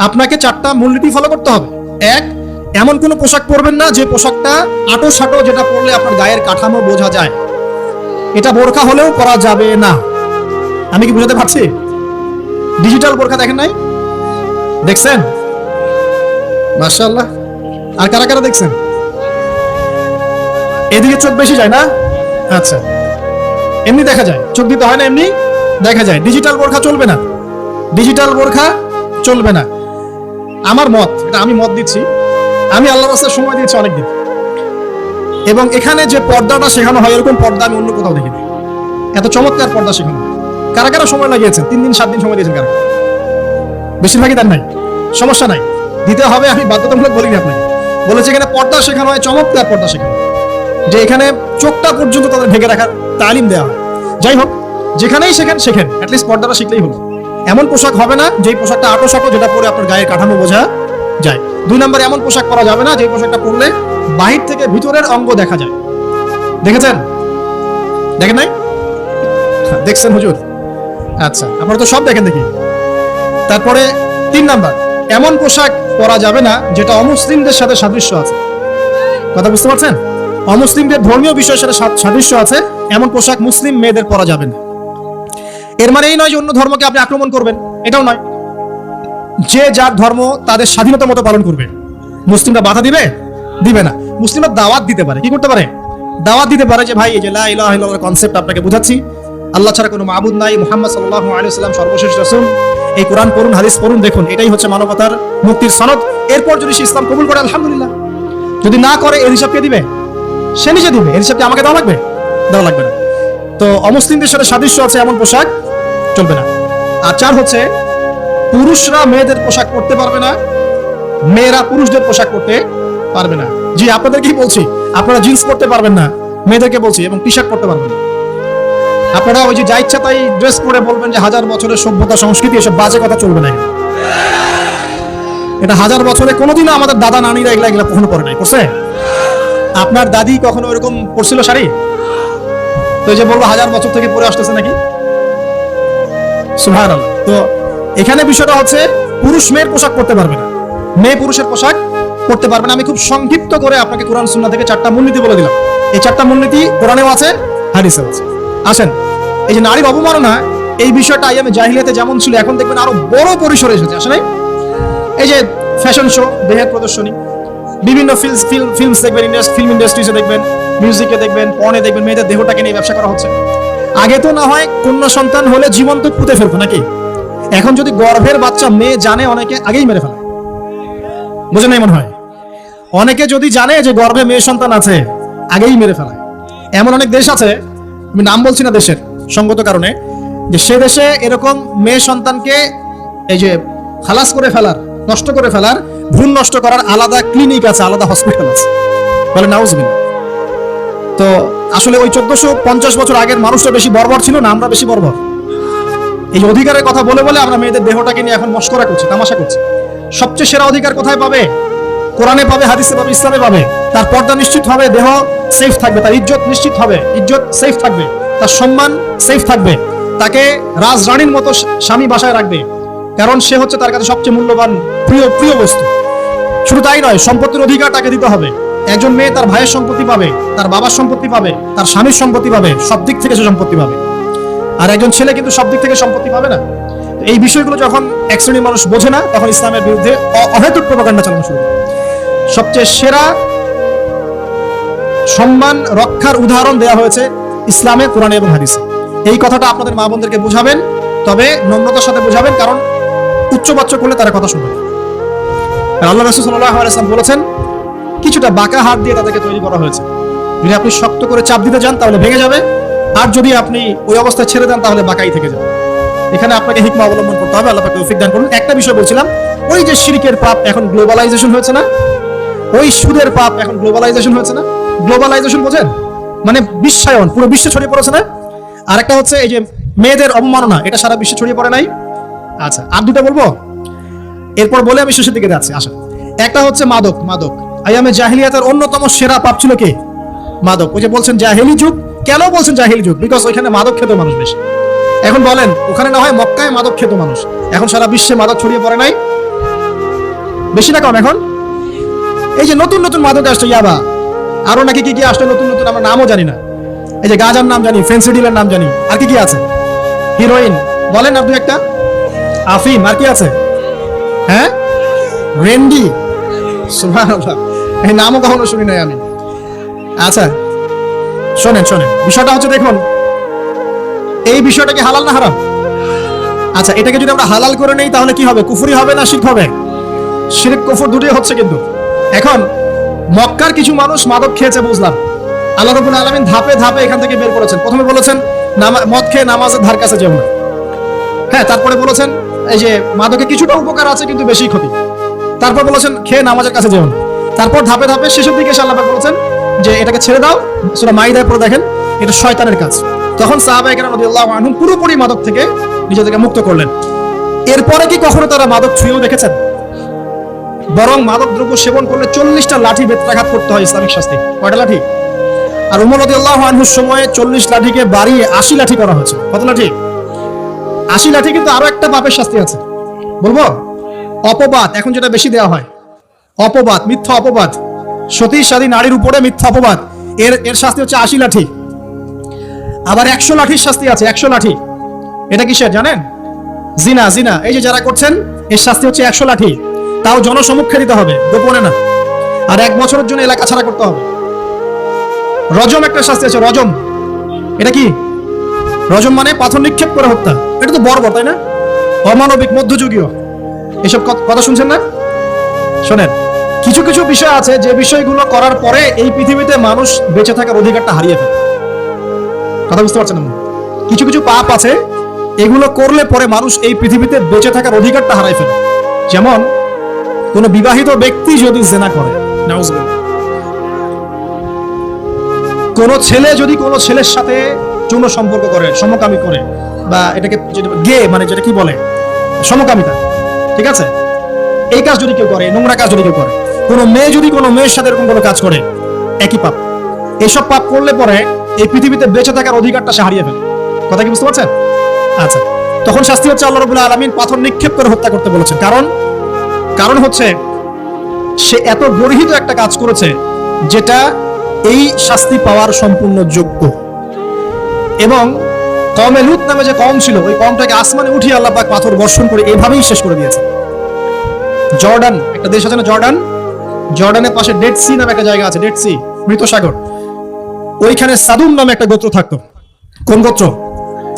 আপনাকে 4টা মূলনীতি ফলো করতে হবে। 1, এমন কোনো পোশাক পরবেন না যে পোশাকটা আটো সাটো, যেটা পরলে আপনার গায়ের কাঠামো বোঝা যায়। এটা বোরকা হলেও পরা যাবে না। আমি কি বুঝাতে পারছি? ডিজিটাল বোরকা দেখেন নাই? দেখছেন? মাশাআল্লাহ। আর কারা কারা দেখছেন? এদিকে চোখ বেশি যায় না? আচ্ছা, এমনি দেখা যায়, চোখ দিতে হয় না, এমনি দেখা যায়। ডিজিটাল বোরকা চলবে না, ডিজিটাল বোরকা চলবে না। আমার মত, এটা আমি মত দিচ্ছি, আমি আল্লাহর রাস্তায় সময় দিয়েছি অনেকদিন, এবং এখানে যে পর্দাটা শেখানো হয়, এরকম পর্দা আমি অন্য কোথাও দেখিনি। এত চমৎকার পর্দা শেখানো হয়। কারা কারা সময় লাগিয়েছেন? 3 দিন 7 দিন সময় দিয়েছেন কারা? বেশিরভাগই তার নাই। সমস্যা নাই, দিতে হবে, আমি বাধ্যতামূলক বলিনি আপনাকে। বলেছে এখানে পর্দা শেখানো হয়, চমৎকার পর্দা শেখানো হয়, যে এখানে চোখটা পর্যন্ত তাদের ঢেকে রাখার তালিম দেওয়া হয়। যাই হোক, যেখানেই শেখেন অ্যাটলিস্ট পর্দাটা শিখলেই হলো। এমন পোশাক হবে না যেই পোশাকটা আটো সাটো, যেটা পরে আপনার গায়ের কাঠামো বোঝা যায়। 2 নম্বর, এমন পোশাক পরা যাবে না যে পোশাকটা পরলে বাহির থেকে ভিতরের অঙ্গ দেখা যায়। দেখেছেন? দেখেন নাই? দেখছেন হুজুর? আচ্ছা, আপনারা তো সব দেখেন দেখি। তারপরে 3 নাম্বার, এমন পোশাক পরা যাবে না যেটা অমুসলিমদের সাথে সাদৃশ্য আছে। কথা বুঝতে পারছেন? অমুসলিমদের ধর্মীয় বিষয়ের সাথে সাদৃশ্য আছে, এমন পোশাক মুসলিম মেয়েদের পরা যাবে না। এর মানে এই নয় যে অন্য ধর্মকে আপনি আক্রমণ করবেন, এটাও নয়। যে যার ধর্ম তাদের স্বাধীনতা মতো পালন করবে। মুসলিমরা বাধা দিবে? দিবে না। মুসলিমরা দাওয়াত দিতে পারে। কি করতে পারে? দাওয়াত দিতে পারে যে ভাই, এই যে লা ইলাহা ইল্লাল্লাহর কনসেপ্ট আপনাকে বুঝাচ্ছি, আল্লাহ ছাড়া কোনো মাবুদ নাই, মুহাম্মদ সাল্লাল্লাহু আলাইহি ওয়াসাল্লাম সর্বশেষ রাসূল, এই কোরআন পড়ুন, হাদিস পড়ুন, দেখুন এটাই হচ্ছে মানবতার মুক্তির সনদ। এরপর যদি সে ইসলাম কবুল করে আলহামদুলিল্লাহ, যদি না করে এর হিসাব কে দিবে? সে নিজে দিবে। এর হিসাব কি আমাকে দেওয়া লাগবে? দেওয়া লাগবে না। তো অমুসলিমদের সাথে সাদৃশ্য আছে এমন পোশাক চলবে না। আর 4 হচ্ছে পুরুষরা মেয়েদের পোশাক পরতে পারবে না, মেয়েরা পুরুষদের পোশাক পরতে পারবে না। জি, আপনাদেরকেই বলছি, আপনারা জিন্স পরতে পারবেন না, মেয়েদেরকে বলছি, এবং টি শার্ট পরতে পারবেন না। আপনারা ওই যে যা ইচ্ছা তাই ড্রেস পরে বলবেন যে 1000 বছরের সভ্যতা সংস্কৃতি, এসব বাজে কথা চলবে না। এটা 1000 বছরে কোনোদিনও আমাদের দাদা নানিরা এগুলা কখনো পরে নাই, করছে? আপনার দাদি কখনো এরকম পরছিল শাড়ি? তো এই যে বলবো 1000 বছর থেকে পরে আসতেছে নাকি? সুবহানাল্লাহ। তো এখানে বিষয়টা হচ্ছে পুরুষ মেয়ের পোশাক পরতে পারবে না, মেয়ে পুরুষের পোশাক পরতে পারবে না। আমি খুব সংক্ষিপ্ত করে আপনাকে কোরআন সুন্নাহ থেকে 4টা মূলনীতি বলে দিলাম। এই 4টা মূলনীতি কোরআনেও আছে, হাদিসেও আছে। আসেন, এই যে নারীর অবমাননা, এই বিষয়টা আইয়ামে জাহিলিয়াতে যেমন ছিল, এখন দেখবেন আরো বড় পরিসরে এসেছে। আসলে এই যে ফ্যাশন শো, দেহের প্রদর্শনী, বিভিন্ন ফিল্মস দেখবেন, ফিল্ম ইন্ডাস্ট্রিজে দেখবেন, মিউজিকে দেখবেন, পর্নে দেখবেন, মেয়েদের দেহটাকে নিয়ে ব্যবসা করা হচ্ছে। আগে তো না হয় কন্যা সন্তান হলে জীবন্ত পুঁতে ফেলতো নাকি? এখন যদি গর্ভের বাচ্চা মেয়ে জানে, অনেকে আগেই মেরে ফেলে। বুঝে নাই মনে হয়? অনেকে যদি জানে যে গর্ভে মেয়ে সন্তান আছে, আগেই মেরে ফেলে। এমন অনেক দেশ আছে, আমি নাম বলছি না দেশের সঙ্গত কারণে, যে সে দেশে এরকম মেয়ে সন্তানকে এই যে খালাস করে ফেলার, নষ্ট করে ফেলার, ভ্রূণ নষ্ট করার আলাদা ক্লিনিক আছে, আলাদা হসপিটাল আছে। বলে নাউজুবিল্লাহ। তো আসলে ওই 1450 বছর আগের মানুষটা বেশি বর্বর ছিল না, আমরা বেশি বর্বর? এই অধিকারের কথা বলে বলে আমরা মেয়েদের দেহটাকে নিয়ে এখন মস্করা করছি, তামাশা করছি। সবচেয়ে সেরা অধিকার কোথায় পাবে? কোরআনে পাবে, হাদিসে পাবে, ইসলামে পাবে। তার পর্দা নিশ্চিত হবে, দেহ সেফ থাকবে, তার ইজ্জত নিশ্চিত হবে, ইজ্জত সেফ থাকবে, তার সম্মান সেফ থাকবে, তাকে রাজরানীর মতো স্বামী বাসায় রাখবে, কারণ সে হচ্ছে তার কাছে সবচেয়ে মূল্যবান প্রিয় বস্তু। শুধু তাই নয়, সম্পত্তির অধিকার তাকে দিতে হবে। একজন মেয়ে তার ভাইয়ের সম্পত্তি পাবে, তার বাবার সম্পত্তি পাবে, তার স্বামীর সম্পত্তি পাবে, সব দিক থেকে সে সম্পত্তি পাবে। আর একজন ছেলে কিন্তু সব দিক থেকে সম্পত্তি পাবে না। এই বিষয়গুলো যখন এক শ্রেণীর মানুষ বোঝে না, তখন ইসলামের বিরুদ্ধে অহেতুক প্রপাগান্ডা চালানো শুরু করে। সবচেয়ে সেরা সম্মান রক্ষার উদাহরণ দেওয়া হয়েছে ইসলামে, কোরআনে এবং হাদিসে। এই কথাটা আপনাদের মা বোনদেরকে বোঝাবেন, তবে নম্রতার সাথে বোঝাবেন, কারণ উচ্চবাচ্য করলে তারা কথা শুনবে। আল্লাহ রাসূল সাল্লাল্লাহু আলাইহি ওয়াসাল্লাম বলেছেন, কিছুটা বাঁকা হাত দিয়ে তাদেরকে তৈরি করা হয়েছে। যদি আপনি শক্ত করে চাপ দিতে যান তাহলে ভেঙে যাবে, আর যদি আপনি ওই অবস্থায় ছেড়ে দেন তাহলে বাঁকাই থেকে যাবে। এখানে আপনাকে হিকমা অবলম্বন করতে হবে। আল্লাহ পাক তৌফিক দান করুন। একটা বিষয় বলছিলাম, ওই যে শিরকের পাপ এখন গ্লোবালাইজেশন হয়েছে না, ওই সুদের পাপ এখন গ্লোবালাইজেশন হয়েছে না। গ্লোবালাইজেশন বোঝেন? মানে বিশ্বায়ন, পুরো বিশ্বে ছড়িয়ে পড়েছে না। আর একটা হচ্ছে এই যে মেয়েদের অবমাননা, এটা সারা বিশ্বে ছড়িয়ে পড়ে নাই? আচ্ছা, আর দুটো বলবো, এরপর বলে আমি শেষের দিকে যাচ্ছি। আসেন, একটা হচ্ছে মাদক। আইয়ামে জাহিলিয়াতের অন্যতম সেরা পাপ ছিল কি? মাদক। ওই যে বলছেন জাহিলি যুগ, কেন বলছেন জাহিলি যুগ? বিকজ ওইখানে মাদক খেত মানুষ বেশি। এখন বলেন, ওখানে না হয় মক্কায় মাদক খেত মানুষ, এখন সারা বিশ্বে মাদক ছড়িয়ে পড়ে নাই? বেশি না কম? এখন এই যে নতুন নতুন মাদক আসছে, ইয়াবা, আরো নাকি কি কি আসছে নতুন নতুন, আমরা নামও জানি না। এই যে গাঁজার নাম জানি, ফেন্সিডিলের নাম জানি, আর কি কি আছে? হিরোইন বলেন আপনি একটা, আফিম, আর কি আছে? হ্যাঁ, রেন্ডি, সুবহানাল্লাহ, এই নামও কখনো শুনি নাই আমি। আচ্ছা শোনেন, বিষয়টা হচ্ছে, দেখুন এই বিষয়টা কি হালাল না হারাম? আচ্ছা, এটাকে যদি আমরা হালাল করে নেই তাহলে কি হবে? কুফরি হবে না শিরক হবে? শিরক কুফর দুটোই হচ্ছে। কিন্তু এখন মক্কার কিছু মানুষ মাদক খেয়েছে, বুঝলাম। আল্লাহ রাব্বুল আলামিন ধাপে ধাপে এখান থেকে বের করেছেন। প্রথমে বলেছেন মদ খেয়ে নামাজের ধার কাছে যেও না। হ্যাঁ, তারপরে বলেছেন এই যে মাদকে কিছুটা উপকার আছে কিন্তু বেশি ক্ষতি। তারপর বলেছেন খেয়ে নামাজের কাছে যেও না। তারপর ধাপে ধাপে শেষের দিকে আল্লাহ পাক বলেছেন যে এটাকে ছেড়ে দাও। সূরা মাইদায় পড়ে দেখেন, এটা শয়তানের কাজ। তখন সাহাবায়ে কেরাম রাদিয়াল্লাহু আনহুম পুরোপুরি মাদক থেকে নিজেদেরকে মুক্ত করলেন। এরপরে কি কখনো তারা মাদক ছুঁয়েও দেখেছেন? বরং মাদক দ্রব্য সেবন করলে 40টা লাঠি বেত্রাঘাত করতে হয়, ইসলামিক শাস্তি। কয়টা লাঠি? আর উমর রাদিয়াল্লাহু আনহুর সময়ে 40 লাঠিকে বাড়িয়ে 80 লাঠি করা হয়েছে। কত লাঠি? 80 লাঠি। কিন্তু আরো একটা পাপের শাস্তি আছে, বলবো? অপবাদ। এখন যেটা বেশি দেওয়া হয়, অপবাদ, মিথ্যা অপবাদ, সতী নারীর উপরে মিথ্যা অপবাদ, এর শাস্তি হচ্ছে 80 লাঠি। আবার 100 লাঠির শাস্তি আছে, 100 লাঠি। এটা কিসের জানেন? জিনা। এই যে যারা করছেন, এর শাস্তি হচ্ছে 100 লাঠি। তাও জনসমক্ষে দিতে হবে, গোপনে না। আর 1 বছরের জন্য এলাকা ছাড়া করতে হবে। রজম একটা শাস্তি আছে, রজম। এটা কি? রজম মানে পাথর নিক্ষেপ করে হত্যা। এটা তো বর্বর, তাই না? অমানবিক, মধ্যযুগীয়। এসব কথা শুনছেন না? শোনেন, কিছু কিছু বিষয় আছে যে বিষয়গুলো করার পরে এই পৃথিবীতে মানুষ বেঁচে থাকার অধিকারটা হারিয়ে ফেলে। কথা বুঝতে পারছেন? কিছু কিছু পাপ আছে, এগুলো করলে পরে মানুষ এই পৃথিবীতে বেঁচে থাকার অধিকারটা হারাই ফেলে। যেমন কোন বিবাহিত ব্যক্তি যদি জেনা করে, নাউজুবিল্লাহ, কোন ছেলে যদি কোন ছেলের সাথে যৌন সম্পর্ক করে, সমকামী করে, বা এটাকে গে মানে যেটা কি বলে সমকামিতা, ঠিক আছে, এই কাজ যদি কেউ করে, নোংরা কাজ যদি কেউ করে, কোন মেয়ে যদি কোনো মেয়ের সাথে এরকম কোনো কাজ করে, একই পাপ। এইসব পাপ করলে পরে এই পৃথিবীতে বেঁচে থাকার অধিকারটা সে হারিয়ে ফেলে। কথা কি বুঝতে পারছেন? আচ্ছা, তখন শাস্তি হচ্ছে আল্লাহ রাব্বুল আলামিন পাথর নিক্ষেপ করে হত্যা করতে বলেছেন। কারণ হচ্ছে সে এত গর্হিত একটা কাজ করেছে যেটা এই শাস্তি পাওয়ার সম্পূর্ণ যোগ্য। এবং কওমে লূত নামে যে কওম ছিল, ওই কওমটাকে আসমানে উঠিয়ে আল্লাহ পাক পাথর বর্ষণ করে এভাবেই শেষ করে দিয়েছে। জর্ডান একটা দেশ আছে না, জর্ডানের পাশে ডেড সি নামে একটা জায়গা আছে, ডেড সি, মৃত সাগর। ওইখানে সাদুম নামে একটা গোত্র থাকতো। কোন গোত্র?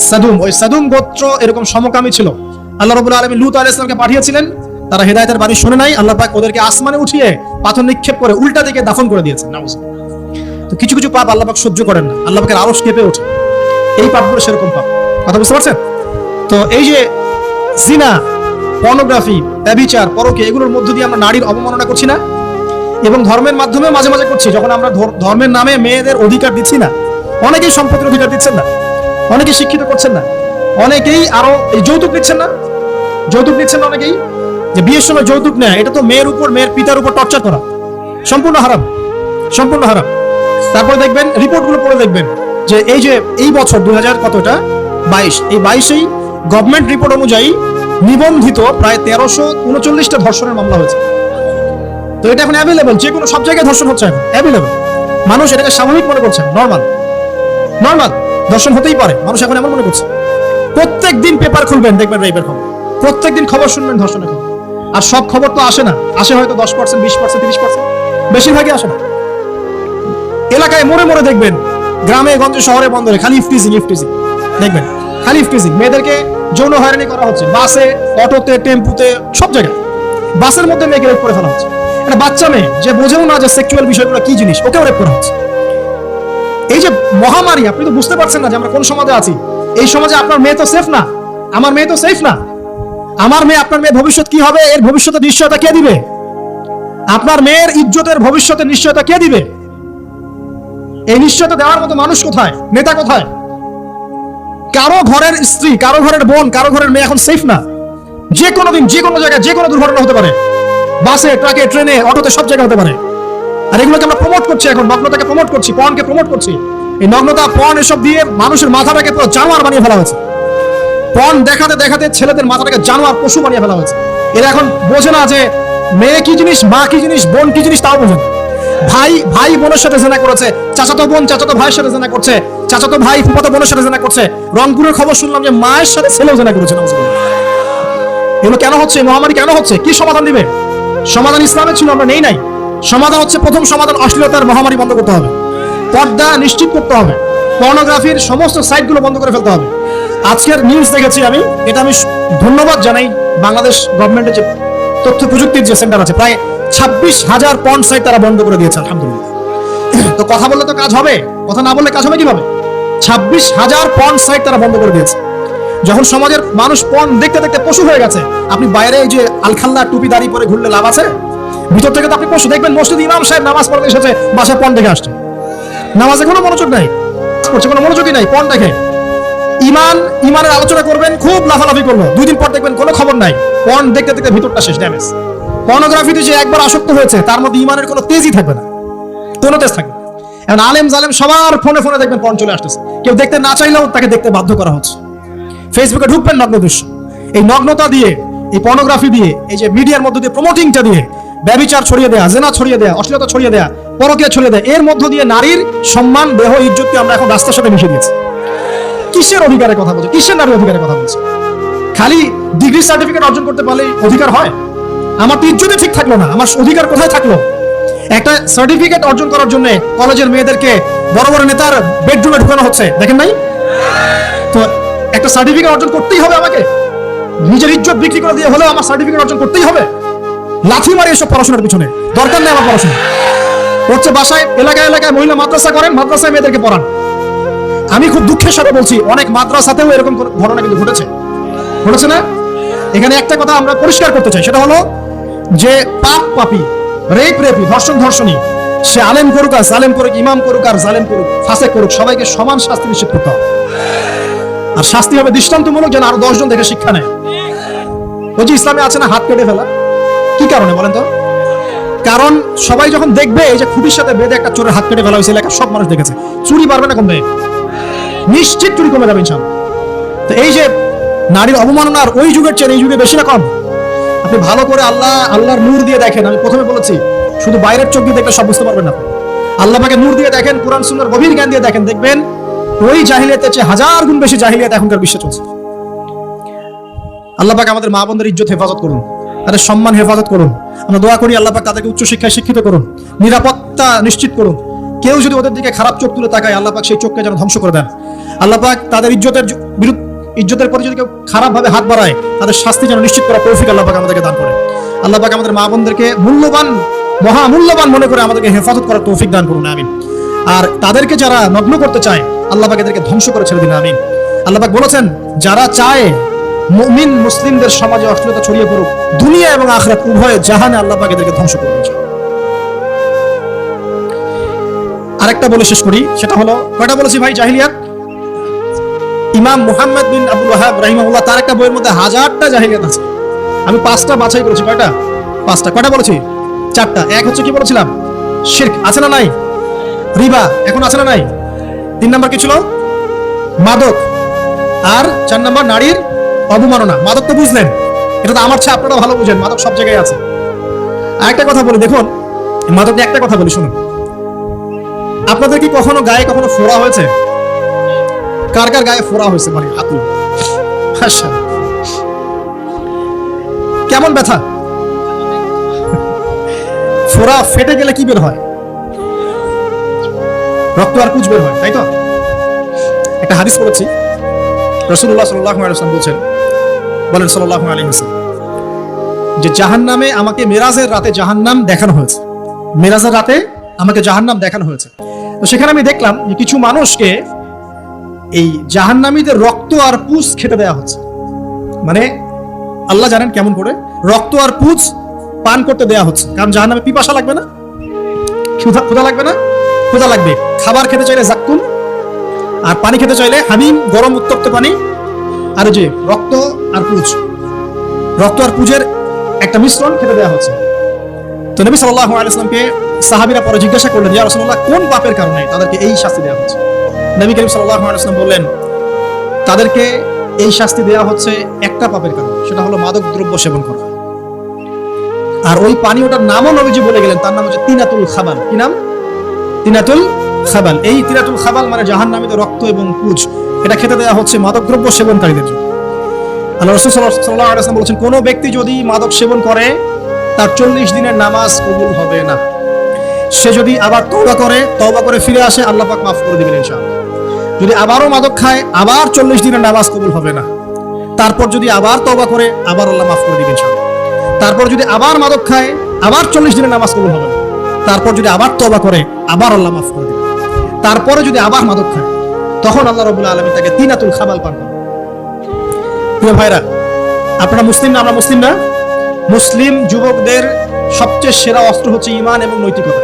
সাদুম। ওই সাদুম গোত্র এরকম সমকামী ছিল। আল্লাহ রাব্বুল আলামিন লূত আলাইহিস সালামকে পাঠিয়েছিলেন, তারা হেদায়েতের বাণী শুনে নাই। আল্লাহ পাক ওদেরকে আসমানে উঠিয়ে পাথর নিক্ষেপ করে উল্টা দিকে দাফন করে দিয়েছেন। তো কিছু কিছু পাপ আল্লাহ পাক সহ্য করেন না, আল্লাহ পাকের আরশ কেঁপে ওঠে। এই পাপগুলো সেরকম পাপ। কথা বুঝতে পারছেন? তো এই যে জিনা, পর্নোগ্রাফি, ব্যভিচার, পরকীয়া, এগুলোর মধ্য দিয়ে আমরা নারীর অবমাননা করছি না? এবং ধর্মের মাধ্যমে মাঝে মাঝে করছি, যখন আমরা ধর্মের নামে মেয়েদের অধিকার দিচ্ছি না। অনেকেই সম্পত্তির অধিকার দিচ্ছেন না, অনেকেই শিক্ষিত করছেন না, অনেকেই আরো এই যৌতুক নিচ্ছেন না, অনেকেই যে বিয়ের সময় যৌতুক নেয়, এটা তো মেয়ের উপর, মেয়ের পিতার উপর টর্চার করা, সম্পূর্ণ হারাম। তারপরে দেখবেন, রিপোর্টগুলো পড়ে দেখবেন যে এই বছর 2022, এই 22-এই গভর্নমেন্ট রিপোর্ট অনুযায়ী নিবন্ধিত প্রায় 1339টা ধর্ষণের মামলা হয়েছে। তো এটা এখন অ্যাভেলেবল, যে কোনো সব জায়গায় ধর্ষণ হচ্ছে, এখন অ্যাভেলেবল। মানুষ এটাকে স্বাভাবিক মনে করছে, নর্মাল ধর্ষণ হতেই পারে, মানুষ এখন এমন মনে করছে। প্রত্যেক দিন পেপার খুলবেন, দেখবেন রেপের খবর, প্রত্যেক দিন খবর শুনবেন ধর্ষণের খবর। আর সব খবর তো আসে না, আসে হয়তো 10%, 20%, 30%, বেশিরভাগই আসে না। এলাকায় মোড়ে মোড়ে দেখবেন, গ্রামে গঞ্জে, শহরে বন্দরে খালি ইফটিজিং দেখবেন, খালি ইফটিজিং। মেয়েদেরকে যৌন হয়রানি করা হচ্ছে, বাসে, অটোতে, টেম্পুতে, সব জায়গায়। বাসের মধ্যে মেয়েকে রেপ করে ফেলা হচ্ছে। একটা বাচ্চা মেয়ে যে বোঝেও না যে সেক্সুয়াল বিষয়গুলো কি জিনিস, ওকেও রেপ করা হচ্ছে। এই যে মহামারী, আপনি তো বুঝতে পারছেন না যে আমরা কোন সমাজে আছি। এই সমাজে আপনার মেয়ে তো সেফ না, আমার মেয়ে তো সেফ না। আমার মেয়ে, আপনার মেয়ে ভবিষ্যৎ কি হবে, এর ভবিষ্যতের নিশ্চয়তা কে দিবে? আপনার মেয়ের ইজ্জতের ভবিষ্যতের নিশ্চয়তা কে দিবে? এই নিশ্চয়তা দেওয়ার মতো মানুষ কোথায়, নেতা কোথায়? কারো ঘরের স্ত্রী, কারো ঘরের বোন, কারো ঘরের মেয়ে এখন সেফ না। যে কোনো দিন, যে কোনো জায়গায়, যে কোনো দুর্ঘটনা হতে পারে। বাসে, ট্রাকে, ট্রেনে, অটোতে, সব জায়গায় হতে পারে। আর এগুলোকে আমরা প্রমোট করছি, এখন নগ্নতাকে প্রমোট করছি, পর্নকে প্রমোট করছি। এই নগ্নতা, পর্ন, এসব দিয়ে মানুষের মাথাটাকে পুরো জানোয়ার বানিয়ে ফেলা হয়েছে। পর্ন দেখাতে দেখাতে ছেলেদের মাথাটাকে জানোয়ার, পশু বানিয়ে ফেলা হয়েছে। এরা এখন বোঝে না যে মেয়ে কি জিনিস, মা কি জিনিস, বোন কি জিনিস, তাও বোঝে না। ভাই বোনের সাথে জেনা করেছে, চাচাতো বোন চাচাতো ভাইয়ের সাথে জেনা করছে, চাচাতো ভাই ফুফাতো বোনের সাথে জেনা করছে। রংপুরের খবর শুনলাম যে মায়ের সাথে ছেলেও জেনা করেছে। এগুলো কেন হচ্ছে? মহামারী কেন হচ্ছে? কি সমাধান দিবে? সমাধান ইসলামে ছিল, আমরা নেই নাই। সমাধান হচ্ছে, প্রথম সমাধান অশ্লীলতার মহামারী বন্ধ করতে হবে, পর্দা নিশ্চিত করতে হবে, পর্নোগ্রাফির সমস্ত সাইটগুলো বন্ধ করে ফেলতে হবে। আজকের নিউজ দেখেছি আমি, এটা আমি ধন্যবাদ জানাই বাংলাদেশ গভর্নমেন্টের যে তথ্য প্রযুক্তির যে সেন্টার আছে, প্রায় 26,000 পর্ন সাইট তারা বন্ধ করে দিয়েছে, আলহামদুলিল্লাহ। তো কথা বললে তো কাজ হবে, কথা না বললে কাজ হবে কিভাবে? 26,000 পর্ন সাইট তারা বন্ধ করে দিয়েছে। যখন সমাজের মানুষ পর্ন দেখতে দেখতে পশু হয়ে গেছে, আপনি বাইরে এই যে আলখাল্লা টুপি দাড়ি পরে ঘুরলে লাভ আছে? ভিতর থেকে তো আপনি পশু। দেখবেন মসজিদ ইমাম সাহেব নামাজ পড়তে এসেছে, বাসায় পর্ন দেখে আসছে, নামাজে কোনো মনোযোগ নাই, কোনো মনোযোগই নাই, পর্ন দেখে। ইমানের আলোচনা করবেন, খুব লাফালাফি করলো, 2 দিন পর দেখবেন কোনো খবর নাই, পর্ন দেখতে দেখতে ভিতরটা শেষ, ড্যামেজ। পর্নোগ্রাফিতে যে একবার আসক্ত হয়েছে, তার মধ্যে ইমানের কোনো তেজই থাকবে না, কোনো তেজ থাকবে না। এখন আলেম জালেম সবার ফোনে ফোনে দেখবেন পর্ন চলে আসতেছে, কেউ দেখতে না চাইলেও তাকে দেখতে বাধ্য করা হচ্ছে। ফেসবুকে ঢুকবেন নগ্ন দৃশ্য, এই নগ্নতা দিয়ে, এই পর্নোগ্রাফি দিয়ে, এই যে মিডিয়ার মধ্যে দিয়ে প্রমোটিংটা দিয়ে, ব্যভিচার ছড়িয়ে দেয়া, জেনা ছড়িয়ে দেয়া, অশ্লীলতা ছড়িয়ে দেয়া, পরকীয়া ছড়িয়ে দেয়া, এর মধ্য দিয়ে নারীর সম্মান, দেহ, ইজ্জতকে আমরা এখন রাস্তার সাথে মিশিয়ে দিয়েছি। কিসের অধিকারের কথা বলছে? কিসের নারীর অধিকারের কথা বলছে? খালি ডিগ্রি সার্টিফিকেট অর্জন করতে পারলে অধিকার হয়? আমার তো ইজ্জতই ঠিক থাকলো না, আমার অধিকার কোথায় থাকলো? একটা সার্টিফিকেট অর্জন করার জন্য কলেজের মেয়েদেরকে বড় বড় নেতার বেডরুমে ঢুকানো হচ্ছে, দেখেন নাই? তো একটা সার্টিফিকেট অর্জন করতেই হবে আমাকে, নিজের ইজ্জত বিক্রি করে দিয়ে হলেও আমার সার্টিফিকেট অর্জন করতেই হবে। লাথি মারি এসব পড়াশোনার পিছনে, দরকার নেই আমার পড়াশোনা। হচ্ছে বাসায়, এলাকায় এলাকায় মহিলা মাদ্রাসা করেন, মাদ্রাসায় মেয়েদেরকে পড়ান। আমি খুব দুঃখের সাথে বলছি, অনেক মাদ্রাসাতেও এরকম ঘটনা কিন্তু ঘটেছে না? এখানে একটা কথা আমরা পরিষ্কার করতে চাই, সেটা হলো যে পাপী, রেপি, ধর্ষণী, সে আলেম করুক আর জালেম করুক, ইমাম করুক আর জালেম করুক, ফাসেক করুক, সবাইকে সমান শাস্তি নিশ্চিত করতে হবে। আর শাস্তি হবে দৃষ্টান্তমূলক, যেন আরো 10 জন দেখে শিক্ষা নেয়। ওই যে ইসলামে আছে না হাত কেটে ফেলা, কি কারণে বলেন তো? কারণ সবাই যখন দেখবে এই যে খুঁটির সাথে বেঁধে একটা চোরের হাত কেটে ফেলা হয়েছে, এলাকার সব মানুষ দেখেছে, চুরি পারবে না কমবে, নিশ্চিত চুরি কমে যাবে ইনশাআল্লাহ। তো এই যে নারীর অবমাননার ওই যুগের চেয়ে এই যুগে বেশি না কম? আপনি ভালো করে আল্লাহর নূর দিয়ে দেখেন। আমি প্রথমে বলেছি, শুধু বাইরের চোখ দিয়ে দেখলে সব বুঝতে পারবেন না। আল্লাহ পাকে নূর দিয়ে দেখেন, কোরআন সুন্নাহর গভীর জ্ঞান দিয়ে দেখেন, দেখবেন ওই জাহিলিয়াতের চেয়ে 1000 গুণ বেশি জাহিলিয়াত এখনকার বিশ্বে চলছে। আল্লাহ পাক আমাদের মা বোনদের ইজ্জত হেফাজত করুন, তাদের সম্মান হেফাজত করুন। আমরা দোয়া করি আল্লাহ পাক তাদেরকে উচ্চ শিক্ষায় শিক্ষিত করুন, নিরাপত্তা নিশ্চিত করুন। কেউ যদি ওদের দিকে খারাপ চোখ তুলে তাকায়, আল্লাহ পাক সেই চোখকে যেন ধ্বংস করে দেন। আল্লাহ পাক তাদের ইজ্জতের প্রতি যদি কেউ খারাপ ভাবে হাত বাড়ায়, তাদের শাস্তি যেন নিশ্চিত করা তৌফিক আল্লাহ পাক আমাদেরকে দান করে। আল্লাহ পাক আমাদের মা বোনদেরকে মহামূল্যবান মনে করে আমাদেরকে হেফাজত করার তৌফিক দান করুন, আমিন। আর তাদেরকে যারা নগ্ন করতে চায়, আল্লাহ পাক এদেরকে ধ্বংস করে ছেড়ে দিন, আমিন। আল্লাহ পাক বলেছেন, যারা চায় মুমিন মুসলিমদের সমাজে অশ্লীলতা ছড়িয়ে পড়ুক, দুনিয়া এবং আখিরাত উভয়ে জাহানে, আল্লাহ পাক এদেরকে ধ্বংস করবেন। আরেকটা বলে শেষ করি, সেটা হলো, কয়টা বলেছি ভাই জাহিলিয়াত? ইমাম মুহাম্মদ বিন আবুল ওয়াহাব রাহিমাহুল্লাহ তার একটা বইয়ের মধ্যে 1000টা জাহিলিয়াত আছে। আমি 5টা বাছাই করেছি। কয়টা? 5টা। কয়টা বলেছি? 4টা। এক হচ্ছে কি বলেছিলাম? শিরক, আছে না নাই? রিবা, এখন আছে না নাই? 3 নাম্বার কি ছিল? মাদক। আর 4 নাম্বার নারীর অবমাননা। মাদক তো বুঝলেন, এটা তো আমার চেয়ে আপনারা ভালো বুঝেন, মাদক সব জায়গায় আছে। আরেকটা কথা বলি, দেখুন মাদক নিয়ে একটা কথা বলি, শুনুন। আপনাদের কি কখনো গায়ে কখনো ফোড়া হয়েছে? কার কার গায়ে ফোড়া হয়েছে? মানে হাতু, আচ্ছা, কেমন ব্যথা? ফোড়া ফেটে গেলে কি বের হয়? রক্ত আর পুঁজ বের হয়, তাই তো? একটা হাদিস পড়েছি, রাসূলুল্লাহ সাল্লাল্লাহু আলাইহি ওয়াসাল্লাম বলেন সাল্লাল্লাহু আলাইহি ওয়াসাল্লাম, যে জাহান্নামে আমাকে মেরাজের রাতে জাহান্নাম দেখানো হয়েছে। মেরাজের রাতে আমাকে জাহান্নাম দেখানো হয়েছে। তো সেখানে আমি দেখলাম যে কিছু মানুষকে এই জাহান্নামীদের রক্ত আর পুঁজ খেতে দেওয়া হচ্ছে। মানে আল্লাহ জানেন কেমন করে রক্ত আর পুঁজ পান করতে দেওয়া হচ্ছে। কারণ জাহান্নামে পিপাসা লাগবে না, ক্ষুধা লাগবে না, ক্ষুধা লাগবে। খাবার খেতে চাইলে জাক্কুম, আর পানি খেতে চাইলে হামিম, গরম উত্তপ্ত পানি। আর যে রক্ত আর পুঁজের একটা মিশ্রণ খেতে দেওয়া হচ্ছে। তো নবী সাল্লাল্লাহু আলাইহি ওয়াসাল্লামকে সাহাবীরা পরে জিজ্ঞাসা করলেন, ইয়া রাসূলুল্লাহ, কোন পাপের কারণে তাদেরকে এই শাস্তি দেওয়া হচ্ছে? নবী করিম সাল্লাল্লাহু আলাইহি ওয়াসাল্লাম বললেন, তাদেরকে এই শাস্তি দেওয়া হচ্ছে একটা পাপের কারণে, সেটা হলো মাদক দ্রব্য সেবন করা। আর ওই পানীয়টার নামও নবীজি বলে গেলেন, তার নাম হচ্ছে তিনাতুল খাবাল। কি নাম? তিনাতুল খাবাল। এই তিনাতুল খাবাল মানে জাহান্নামীদের রক্ত এবং পুঁজ, এটা খেতে দেওয়া হচ্ছে মাদক দ্রব্য সেবনকারীদের জন্য। আল্লাহ রাসূল সাল্লাল্লাহু আলাইহি ওয়াসাল্লাম বলেছেন, কোন ব্যক্তি যদি মাদক সেবন করে, তার 40 দিনের নামাজ কবুল হবে না। সে যদি আবার তওবা করে ফিরে আসে, আল্লাহ পাক মাফ করে দিবেন ইনশাআল্লাহ। যদি আবারও মাদক খায়, আবার 40 দিনের নামাজ কবুল হবে না। তারপর যদি আবার তওবা করে, আবার আল্লাহ মাফ করে দিবেন ইনশাআল্লাহ। তারপর যদি আবার মাদক খায়, আবার 40 দিনের নামাজ কবুল হবে না। তারপর যদি আবার তওবা করে, আবার আল্লাহ মাফ করে দিবেন। তারপরে যদি আবার মাদক খায়, তখন আল্লাহ রাব্বুল আলামিন তাকে তিনাতুল খাবাল পান করেন। প্রিয় ভাইরা, আপনারা মুসলিম না? আমরা মুসলিম না? মুসলিম যুবকদের সবচেয়ে সেরা অস্ত্র হচ্ছে ঈমান এবং নৈতিকতা।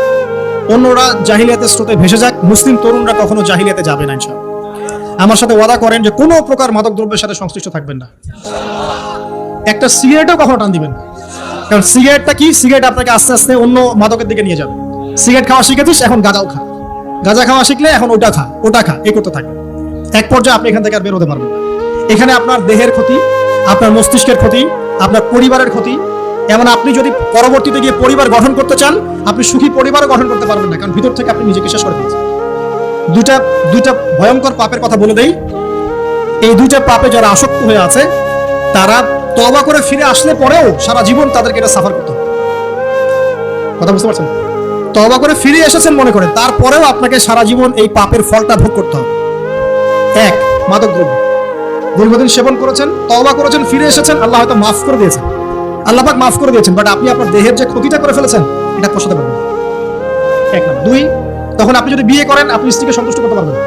অন্যরা জাহিলিয়াতের স্রোতে ভেসে যাক, মুসলিম তরুণরা কখনো জাহিলিয়াতে যাবে না ইনশাআল্লাহ। আমার সাথে ওয়াদা করেন যে কোনো প্রকার মাদক দ্রব্যের সাথে সংশ্লিষ্ট থাকবেন না। একটা সিগারেটও কখনো টান দিবেন না। কারণ সিগারেটটা কি? সিগারেট আপনাকে আস্তে আস্তে অন্য মাদকের দিকে নিয়ে যাবে। সিগারেট খাওয়া শিখেছিস, এখন গাঁজাও খা। গাঁজা খাওয়া শিখলে এখন ওটা খা, এই করতে থাকে। এক পর্যায়ে আপনি এখান থেকে আর বের হতে পারবেন না। এখানে আপনার দেহের ক্ষতি, আপনার মস্তিষ্কের ক্ষতি, আপনার পরিবারের ক্ষতি। এমন আপনি যদি পরবর্তীতে গিয়ে পরিবার গঠন করতে চান, আপনি সুখী পরিবারও গঠন করতে পারবেন না, কারণ ভিতর থেকে আপনি নিজেকে শেষ করে দিয়েছেন। দুইটা ভয়ঙ্কর পাপের কথা বলে দেই। এই দুইটা পাপে যারা আসক্ত হয়ে আছে, তারা তওবা করে ফিরে আসলে পরেও সারা জীবন তাদেরকে এটা সাফার করতে হবে। কথা বুঝতে পারছেন? তওবা করে ফিরে এসেছেন মনে করেন, তারপরেও আপনাকে সারা জীবন এই পাপের ফলটা ভোগ করতে হবে। এক, মাদক দ্রব্য দীর্ঘদিন সেবন করেছেন, তওবা করেছেন, ফিরে এসেছেন, আল্লাহ হয়তো মাফ করে দিয়েছেন, আল্লাহ পাক মাফ করে দিয়েছেন, বাট আপনি আপনার দেহের যে ক্ষতিটা করে ফেলেছেন, এটা পোষাতে পারবেন না। এক নাম্বার। দুই, তখন আপনি যদি বিয়ে করেন, আপনি স্ত্রীকে সন্তুষ্ট করতে পারবেন না।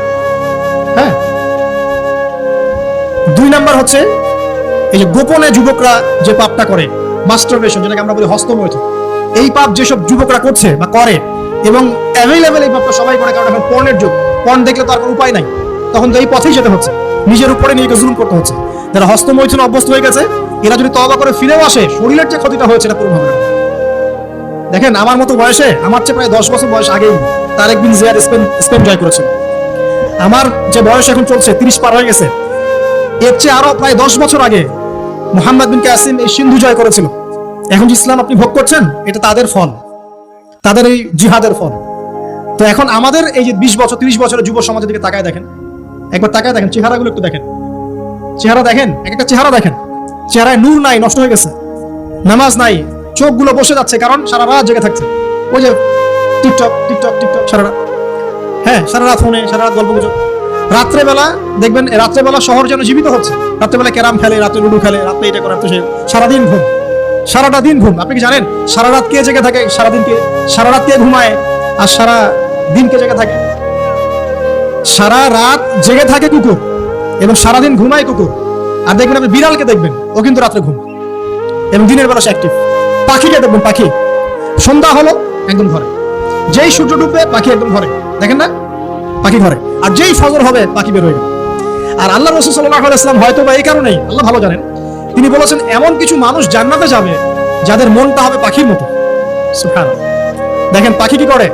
হ্যাঁ। 2 নাম্বার হচ্ছে এই যে গোপনে যুবকরা যে পাপটা করে, মাস্টারবেশন, যেটাকে আমরা বলি হস্তমৈথুন, এই পাপ যেসব যুবকরা করছে বা করে, এবং অ্যাভেলেবেল এই পাপটা সবাই করে, কারণ এখন পর্নের যুগ, পর্ন দেখলে তো আর কোনো উপায় নাই, তখন তো এই পথেই যেতে হচ্ছে, নিজের উপরে নিজেকে জুলুম করতে হচ্ছে। যারা হস্তমৈথুন অভ্যস্ত হয়ে গেছে, এরা যদি তওবা করে ফিরেও আসে, শরীরের যে ক্ষতিটা হয়েছে এটা পূরণ হবে না। দেখেন, আমার মতো বয়সে, আমার চেয়ে প্রায় 10 বছর বয়স আগেই তারেক বিন জিয়াদ স্পেন জয় করেছিল। আমার যে বয়স এখন চলছে 30 পার হয়ে গেছে, এর চেয়ে আরো প্রায় 10 বছর আগে মুহাম্মদ বিন কাসিম এই সিন্ধু জয় করেছিল। এখন যে ইসলাম আপনি ভোগ করছেন, এটা তাদের ফল, তাদের এই জিহাদের ফল। তো এখন আমাদের এই যে 20 বছর 30 বছরের যুব সমাজের দিকে তাকায় দেখেন, একবার তাকায় দেখেন, চেহারাগুলো একটু দেখেন, চেহারা দেখেন, একটা চেহারা দেখেন, চেহারায় নূর নাই, নষ্ট হয়ে গেছে, নামাজ নাই, চোখগুলো বসে যাচ্ছে, কারণ সারা রাত জেগে থাকছে, ওই যে টিকটক টিকটক টিকটক সারা রাত, হ্যাঁ সারা রাত ফোনে, সারা রাত গল্প গুজব। রাত্রেবেলা দেখবেন, রাত্রেবেলা শহর যেন জীবিত হচ্ছে, রাত্রেবেলা ক্যারাম খেলে, রাত্রে লুডু খেলে, রাত্রে এটা করে, সারাদিন ঘুম, সারাটা দিন ঘুম। আপনি কি জানেন সারা রাত কে জেগে থাকে, সারাদিন কে, সারা রাত কে ঘুমায়, আর সারা দিন কে জেগে থাকে? সারা রাত জেগে থাকে কুকুর, এবং সারাদিন ঘুমায় কুকুর। আর দেখবেন আপনি বিড়ালকে দেখবেন, ও কিন্তু রাত্রে ঘুম, এবং দিনের বেলা সে অ্যাক্টিভ। পাখিকে দেখবেন, পাখি সন্ধ্যা হলো একদম ঘরে, যেই সূর্য ডুববে পাখি একদম ঘরে, দেখেন না, পাখি ঘরে। আর যেই ফজর হবে পাখি বের হয়ে গেল। আর আল্লাহ রাসূল সাল্লাল্লাহু আলাইহি ওয়াসাল্লাম হয়তো বা এই কারণেই, আল্লাহ ভালো জানেন, তিনি বলেছেন এমন কিছু মানুষ জান্নাতে যাবে যাদের মনটা হবে পাখির মতো। সুবহানাল্লাহ। দেখেন পাখি কি করে,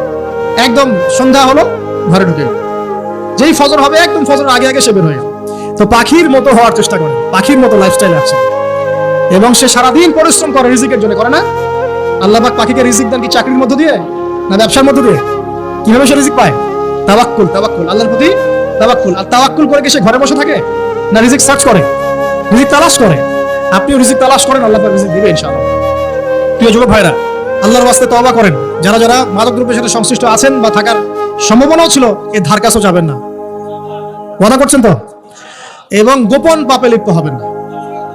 একদম সন্ধ্যা হলো ঘরে ঢুকে গেল, যেই ফজর হবে একদম ফজরের আগে আগে সে বের হয়ে গেল। তো পাখির মতো হওয়ার চেষ্টা করে, পাখির মতো লাইফস্টাইল আছে, এবং সে সারাদিন পরিশ্রম করে রিজিকের জন্য, করে না? আল্লাহ পাক পাখিকে রিজিক দেন কি চাকরির মধ্য দিয়ে, না ব্যবসার মধ্য দিয়ে? কিভাবে সে রিজিক পায়? তাওয়াক্কুল, তাওয়াক্কুল, আল্লাহর প্রতি তাওয়াক্কুল। আর তাওয়াক্কুল করে কি সে ঘরে বসে থাকে, না রিজিক সার্চ করে, রিজিক তালাশ করে? আপনিও রিজিক তালাশ করেন, আল্লাহ পাক রিজিক দিবে ইনশাআল্লাহ। প্রিয় যুবক ভাইরা, আল্লাহর ওয়াস্তে তওবা করেন। যারা যারা মাদক দ্রব্যের সাথে সংশ্লিষ্ট আছেন বা থাকার সম্ভাবনাও ছিল, এর ধার কাছেও যাবেন না, ওয়াদা করছেন তো? এবং গোপন পাপে লিপ্ত হবেন না,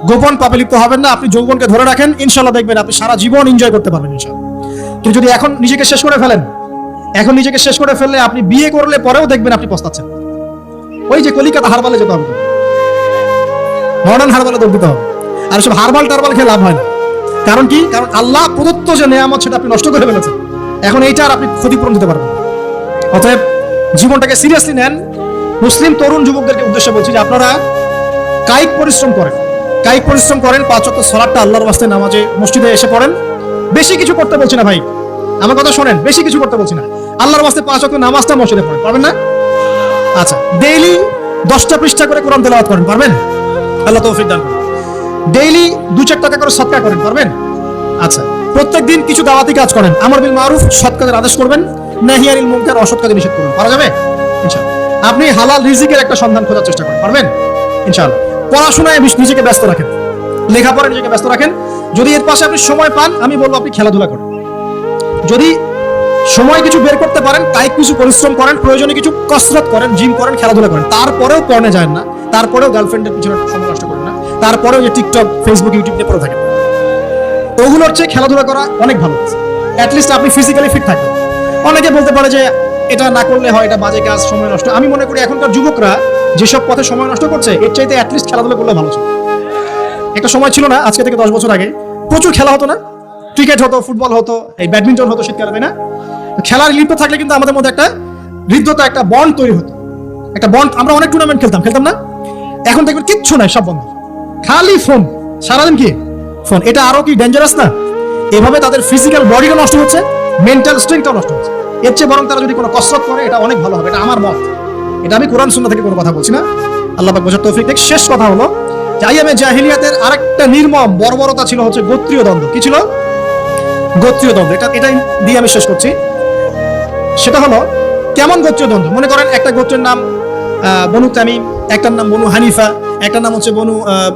গোপন পাপে লিপ্ত হবেন না। আপনি যৌবনকে ধরে রাখেন, ইনশাআল্লাহ দেখবেন আপনি সারা জীবন এনজয় করতে পারবেন ইনশাআল্লাহ। কিন্তু যদি এখন নিজেকে শেষ করে ফেলেন, এখন নিজেকে শেষ করে ফেললে আপনি বিয়ে করলে পরেও দেখবেন আপনি পস্তাচ্ছেন। ওই যে কলিকাতা হারবালে যেতে হবে, মডার্ন হারবালে দৌড় দিতে হবে। আর সব হারবাল টারবাল খেয়ে লাভ হয় না। কারণ কি? কারণ আল্লাহ প্রদত্ত যে নেয়ামত সেটা আপনি নষ্ট করে ফেলেছেন, এখন এইটার আপনি ক্ষতিপূরণ দিতে পারবেন। অতএব জীবনটাকে সিরিয়াসলি নেন। মুসলিম তরুণ যুবকদেরকে উদ্দেশ্যে বলছি যে আপনারা কায়িক পরিশ্রম করেন, কায়িক পরিশ্রম করেন, 5 ওয়াক্ত সালাতটা আল্লাহর ওয়াস্তে নামাজে মসজিদে এসে পড়েন। বেশি কিছু করতে বলছি না ভাই, আমার কথা শোনেন, বেশি কিছু করতে বলছি না, আল্লাহর ওয়াস্তে 5 ওয়াক্ত নামাজটা মসজিদে পড়েন, পারবেন না? আচ্ছা, ডেইলি 10টা পৃষ্ঠা করে কোরআন তেলাওয়াত করেন, পারবেন? আল্লাহ তৌফিক দান করুন। ডেইলি 2-4 টাকা করে সদকা করেন, পারবেন? আচ্ছা, প্রত্যেকদিন কিছু দাওয়াতি কাজ করেন, আমর বিল মারুফ, সৎ কাজের আদেশ করবেন, নাহি আনিল মুনকার, অসৎ কাজে নিষেধ করবেন, পারা যাবে ইনশাআল্লাহ। আপনি হালাল রিজিকের একটা সন্ধান খোঁজার চেষ্টা করেন, পারবেন ইনশাআল্লাহ। পড়াশোনায় নিজেকে ব্যস্ত রাখেন, লেখাপড়ায় নিজেকে ব্যস্ত রাখেন। যদি এর পাশে আপনি সময় পান, আমি বলবো আপনি খেলাধুলা করেন। যদি সময় কিছু বের করতে পারেন, কায়িক কিছু পরিশ্রম করেন, প্রয়োজনে কিছু কসরত করেন, জিম করেন, খেলাধুলা করেন, তারপরেও পড়নে যায় না, তারপরেও গার্লফ্রেন্ডের পিছনে সময় নষ্ট করেন না, তারপরেও যে টিকটক, ফেসবুক, ইউটিউব নিয়ে পড়ে থাকেন, ওগুলোর চেয়ে খেলাধুলা করা অনেক ভালো। অ্যাটলিস্ট আপনি ফিজিক্যালি ফিট থাকবেন। অনেকে বলতে পারে যে এটা না করলে হয়, এটা বাজে কাজ, সময় নষ্ট। আমি মনে করি এখনকার যুবকরা যেসব পথে সময় নষ্ট করছে, এর চাইতে অ্যাটলিস্ট খেলাধুলা করলে ভালো ছিল। একটা সময় ছিল না, আজকে থেকে 10 বছর আগে প্রচুর খেলা হতো না? ক্রিকেট হতো, ফুটবল হতো, এই ব্যাডমিন্টন হতো শীতকালে, তাই না? খেলার লিপ্ত থাকলে কিন্তু আমাদের মধ্যে একটা হৃদ্যতা, একটা বন্ড তৈরি হতো, একটা বন্ড। আমরা অনেক টুর্নামেন্ট খেলতাম না? এখন দেখবেন কিচ্ছু নাই, সব বন্ধ, খালি ফোন, সারাদিন কি ফোন। এটা আরো কি ডেঞ্জারাস না? এভাবে তাদের ফিজিক্যাল বডিটা নষ্ট হচ্ছে, মেন্টাল স্ট্রেংথটাও নষ্ট হচ্ছে। এর চেয়ে বরং তারা যদি কোনো কসরত করে, এটা অনেক ভালো হবে। এটা আমার মত, এটা আমি কোরআন সুন্নাহ থেকে কোনো কথা বলছি না। আল্লাহ পাক বোঝার তৌফিক দেখ। শেষ কথা হলো যে আইয়ামে জাহিলিয়াতের আরেকটা নির্মম বর্বরতা ছিল হচ্ছে গোত্রীয় দ্বন্দ্ব। কি ছিল? গোত্রীয় দ্বন্দ্ব। এটাই দিয়ে আমি শেষ করছি। সেটা হলো কেমন গোত্রীয় দ্বন্দ্ব? মনে করেন একটা গোত্রের নাম বনু তামিম, একটার নাম বনু হানিফা, একটার নাম হচ্ছে বনু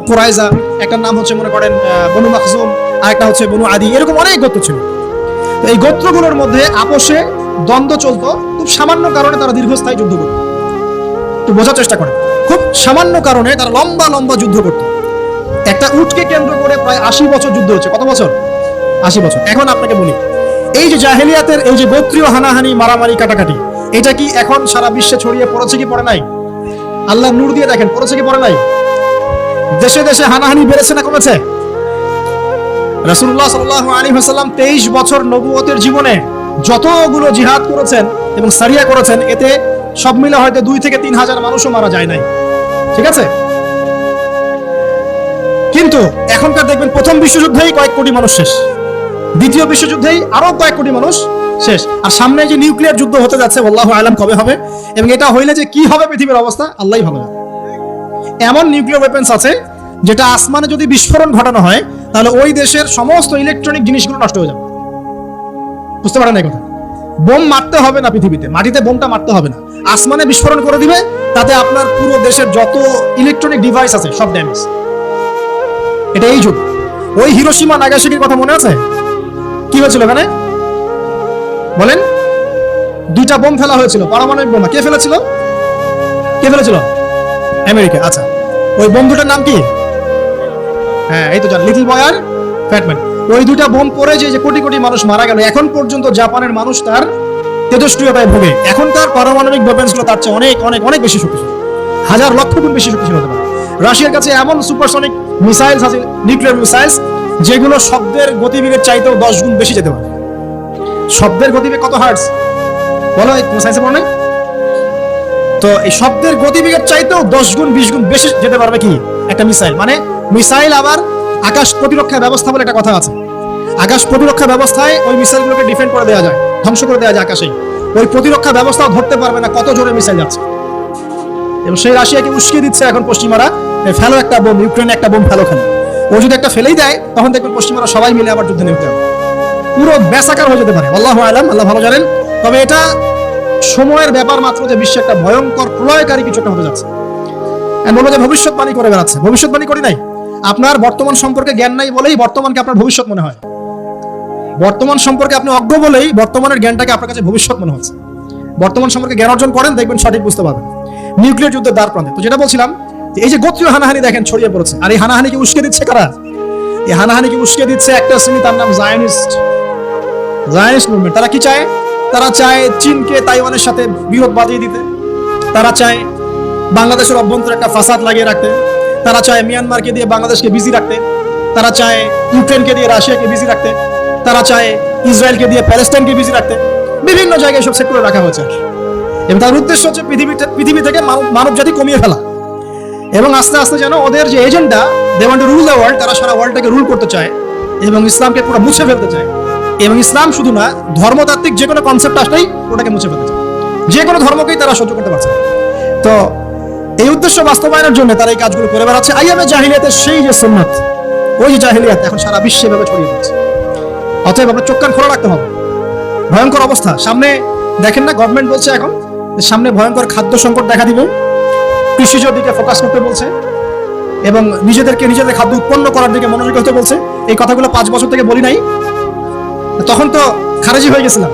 কুরাইজা, একটার নাম হচ্ছে মনে করেন বনু মাখজুম, আর একটা হচ্ছে বনু আদি। এরকম অনেক গোত্র ছিল। তো এই গোত্রগুলোর মধ্যে আপোষে দ্বন্দ্ব চলতো। খুব সামান্য কারণে তারা দীর্ঘস্থায়ী যুদ্ধ করত। একটু বোঝার চেষ্টা করেন, খুব সামান্য কারণে তারা লম্বা লম্বা যুদ্ধ করত। একটা উটকে কেন্দ্র করে প্রায় 80 বছর যুদ্ধ হচ্ছে। কত বছর? 80 বছর। এখন আপনাকে বলি, এই যে জাহেলিয়াতের এই যে গোত্রীয় হানাহানি, মারামারি, কাটাকাটি, এটা কি এখন সারা বিশ্বে ছড়িয়ে পড়েছে কি পড়ে নাই? আল্লাহ নূর দিয়ে দেখেন, পড়েছে কি পড়ে নাই? দেশে দেশে হানাহানি বেড়েছে না কমেছে? রাসূলুল্লাহ সাল্লাল্লাহু আলাইহি ওয়াসাল্লাম 23 বছর নবুয়তের জীবনে যতগুলো জিহাদ করেছেন এবং সারিয়া করেছেন, এতে সব মিলে হয়তো 2 থেকে 3 হাজার মানুষও মারা যায় নাই। ঠিক আছে? কিন্তু এখনকার দেখবেন প্রথম বিশ্বযুদ্ধেই কয়েক কোটি মানুষ শেষ, দ্বিতীয় বিশ্বযুদ্ধেই আরো কয়েক কোটি মানুষ শেষ, আর সামনে যে নিউক্লিয়ার যুদ্ধ হতে যাচ্ছে আল্লাহু আলাম কবে হবে, এবং এটা হইলে যে কি হবে পৃথিবীর অবস্থা আল্লাহই ভালো জানে। এমন নিউক্লিয়ার ওয়েপন্স আছে যেটা আসমানে যদি বিস্ফোরণ ঘটানো হয় তাহলে ওই দেশের সমস্ত ইলেকট্রনিক জিনিসগুলো নষ্ট হয়ে যাবে। বুঝতে পারেন এই কথা? বোম মারতে হবে না পৃথিবীতে, মাটিতে বোমটা মারতে হবে না, আসমানে বিস্ফোরণ করে দিবে, তাতে আপনার পুরো দেশের যত ইলেকট্রনিক ডিভাইস আছে সব ড্যামেজ। এটা এই যুগ। ওই হিরোশিমা নাগাসাকির কথা মনে আছে? কি হয়েছিল ওখানে বলেন? 2টা বোম ফেলা হয়েছিল, পারমাণবিক বোমা। কে ফেলেছিল? আমেরিকা। আচ্ছা, ওই বন্ধুটার নাম কি? হ্যাঁ, এই তো জান, লিটল বয় আর ফ্যাটম্যান। ওই 2টা বোম পড়ে যে কোটি কোটি মানুষ মারা গেল, এখন পর্যন্ত জাপানের মানুষ তার তেজস্ক্রিয়তায় ভোগে। এখনকার পারমাণবিক ওয়েপন্সগুলো তার চেয়ে অনেক অনেক অনেক বেশি শক্তিশালী, হাজার লক্ষ গুণ বেশি শক্তিশালী হতে পারে। রাশিয়ার কাছে এমন সুপারসনিক মিসাইলস আছে, নিউক্লিয়ার মিসাইলস, যেগুলো শব্দের গতিবেগের চাইতেও 10 গুণ বেশি যেতে পারে। শব্দের গতিবেগ কত হার্টজ বলো? সায়েন্সে পড়ো না? তো এই শব্দের গতিবেগের চাইতেও 10 গুণ 20 গুণ বেশি যেতে পারবে কি একটা মিসাইল। মানে মিসাইল আবার আকাশ প্রতিরক্ষা ব্যবস্থা বলে একটা কথা আছে। আকাশ প্রতিরক্ষা ব্যবস্থায় ওই মিসাইলগুলোকে ডিফেন্ড করে দেওয়া যায়, ধ্বংস করে দেওয়া যায় আকাশেই। ওই প্রতিরক্ষা ব্যবস্থাও ধরতে পারবে না কত জোরে মিসাইল যাচ্ছে। এবং সেই রাশিয়াকে উস্কিয়ে দিচ্ছে এখন পশ্চিমারা, ফেলো একটা বোম, ইউক্রেনে একটা বোম ফেলো। খালি ও যদি একটা ফেলেই দেয় তখন দেখবেন পশ্চিমারা সবাই মিলে আবার যুদ্ধে নেমতে হবে, পুরো বেসাকার হয়ে যেতে পারে। আল্লাহু আলাম, আল্লাহ ভালো জানেন। তবে এটা সময়ের ব্যাপার মাত্র যে বিশ্বে একটা ভয়ঙ্কর প্রলয়কারী কিছু একটা হতে যাচ্ছে। বলবো যে ভবিষ্যৎবাণী করে বেড়াচ্ছে। ভবিষ্যৎবাণী করি নাই, আপনার বর্তমান সম্পর্কে জ্ঞান নাই বলেই বর্তমানকে আপনার ভবিষ্যৎ মনে হয়। বর্তমান সম্পর্কে আপনি অজ্ঞ বলেই বর্তমানের জ্ঞানটাকে আপনার কাছে ভবিষ্যৎ মনে হচ্ছে। বর্তমান সম্পর্কে জ্ঞান অর্জন করেন, দেখবেন সঠিক বুঝতে পারবেন। নিউক্লিয়ার যুদ্ধের দ্বার প্রান্তে। তো যেটা বলছিলাম, এই যে গোত্রীয় হানাহানি দেখেন ছড়িয়ে পড়েছে, আর এই হানাহানিকে উস্কে দিচ্ছে কারা? এই হানাহানিকে উস্কে দিচ্ছে একটা শ্রেণী, তার নাম জায়নিস্ট মুভমেন্ট। তারা কি চায়? তারা চায় চীনকে তাইওয়ানের সাথে বিরোধ বাঁধিয়ে দিতে, তারা চায় বাংলাদেশের অভ্যন্তরে একটা ফাসাদ লাগিয়ে রাখতে, তারা চায় মিয়ানমারকে দিয়ে বাংলাদেশকে বিজি রাখতে, তারা চায় ইউক্রেনকে দিয়ে রাশিয়াকে বিজি রাখতে, তারা চায় ইসরায়েলকে দিয়ে প্যালেস্টাইনকে বিজি রাখতে। বিভিন্ন জায়গায় সব সেক্টরে রাখা হয়েছে, এবং তার উদ্দেশ্য হচ্ছে পৃথিবী থেকে মানব জাতি কমিয়ে ফেলা, এবং আস্তে আস্তে যেন ওদের যে agenda, they want to rule the world, তারা সারা ওয়ার্ল্ডটাকে রুল করতে চায় এবং ইসলামকে পুরো মুছে ফেলতে চায়। এবং ইসলাম শুধু না, ধর্মতাত্ত্বিক যে কোনো কনসেপ্ট আসলেই ওটাকে মুছে ফেলতে চায়। যে কোনো ধর্মকেই তারা সহ্য করতে পারছে। তো এই উদ্দেশ্য বাস্তবায়নের জন্য তারা এই কাজগুলো করে বেড়াচ্ছে। আইয়ামে জাহিলিয়াতের সেই যে সুন্নাত, ওই যে জাহিলিয়াত এখন সারা বিশ্বে ভাবে ছড়িয়ে পড়ছে। অতএব আপনার চোখ কান খোলা রাখতে হবে। ভয়ঙ্কর অবস্থা সামনে, দেখেন না, গভর্নমেন্ট বলছে এখন সামনে ভয়ঙ্কর খাদ্য সংকট দেখা দিবে, কৃষিজ দিকে ফোকাস করতে বলছে, এবং নিজেদের খাদ্য উৎপন্ন করার দিকে মনোযোগী হতে বলছে। এই কথাগুলো 5 বছর থেকে বলি নাই, তখন তো খারেজি হয়ে গেছিলাম।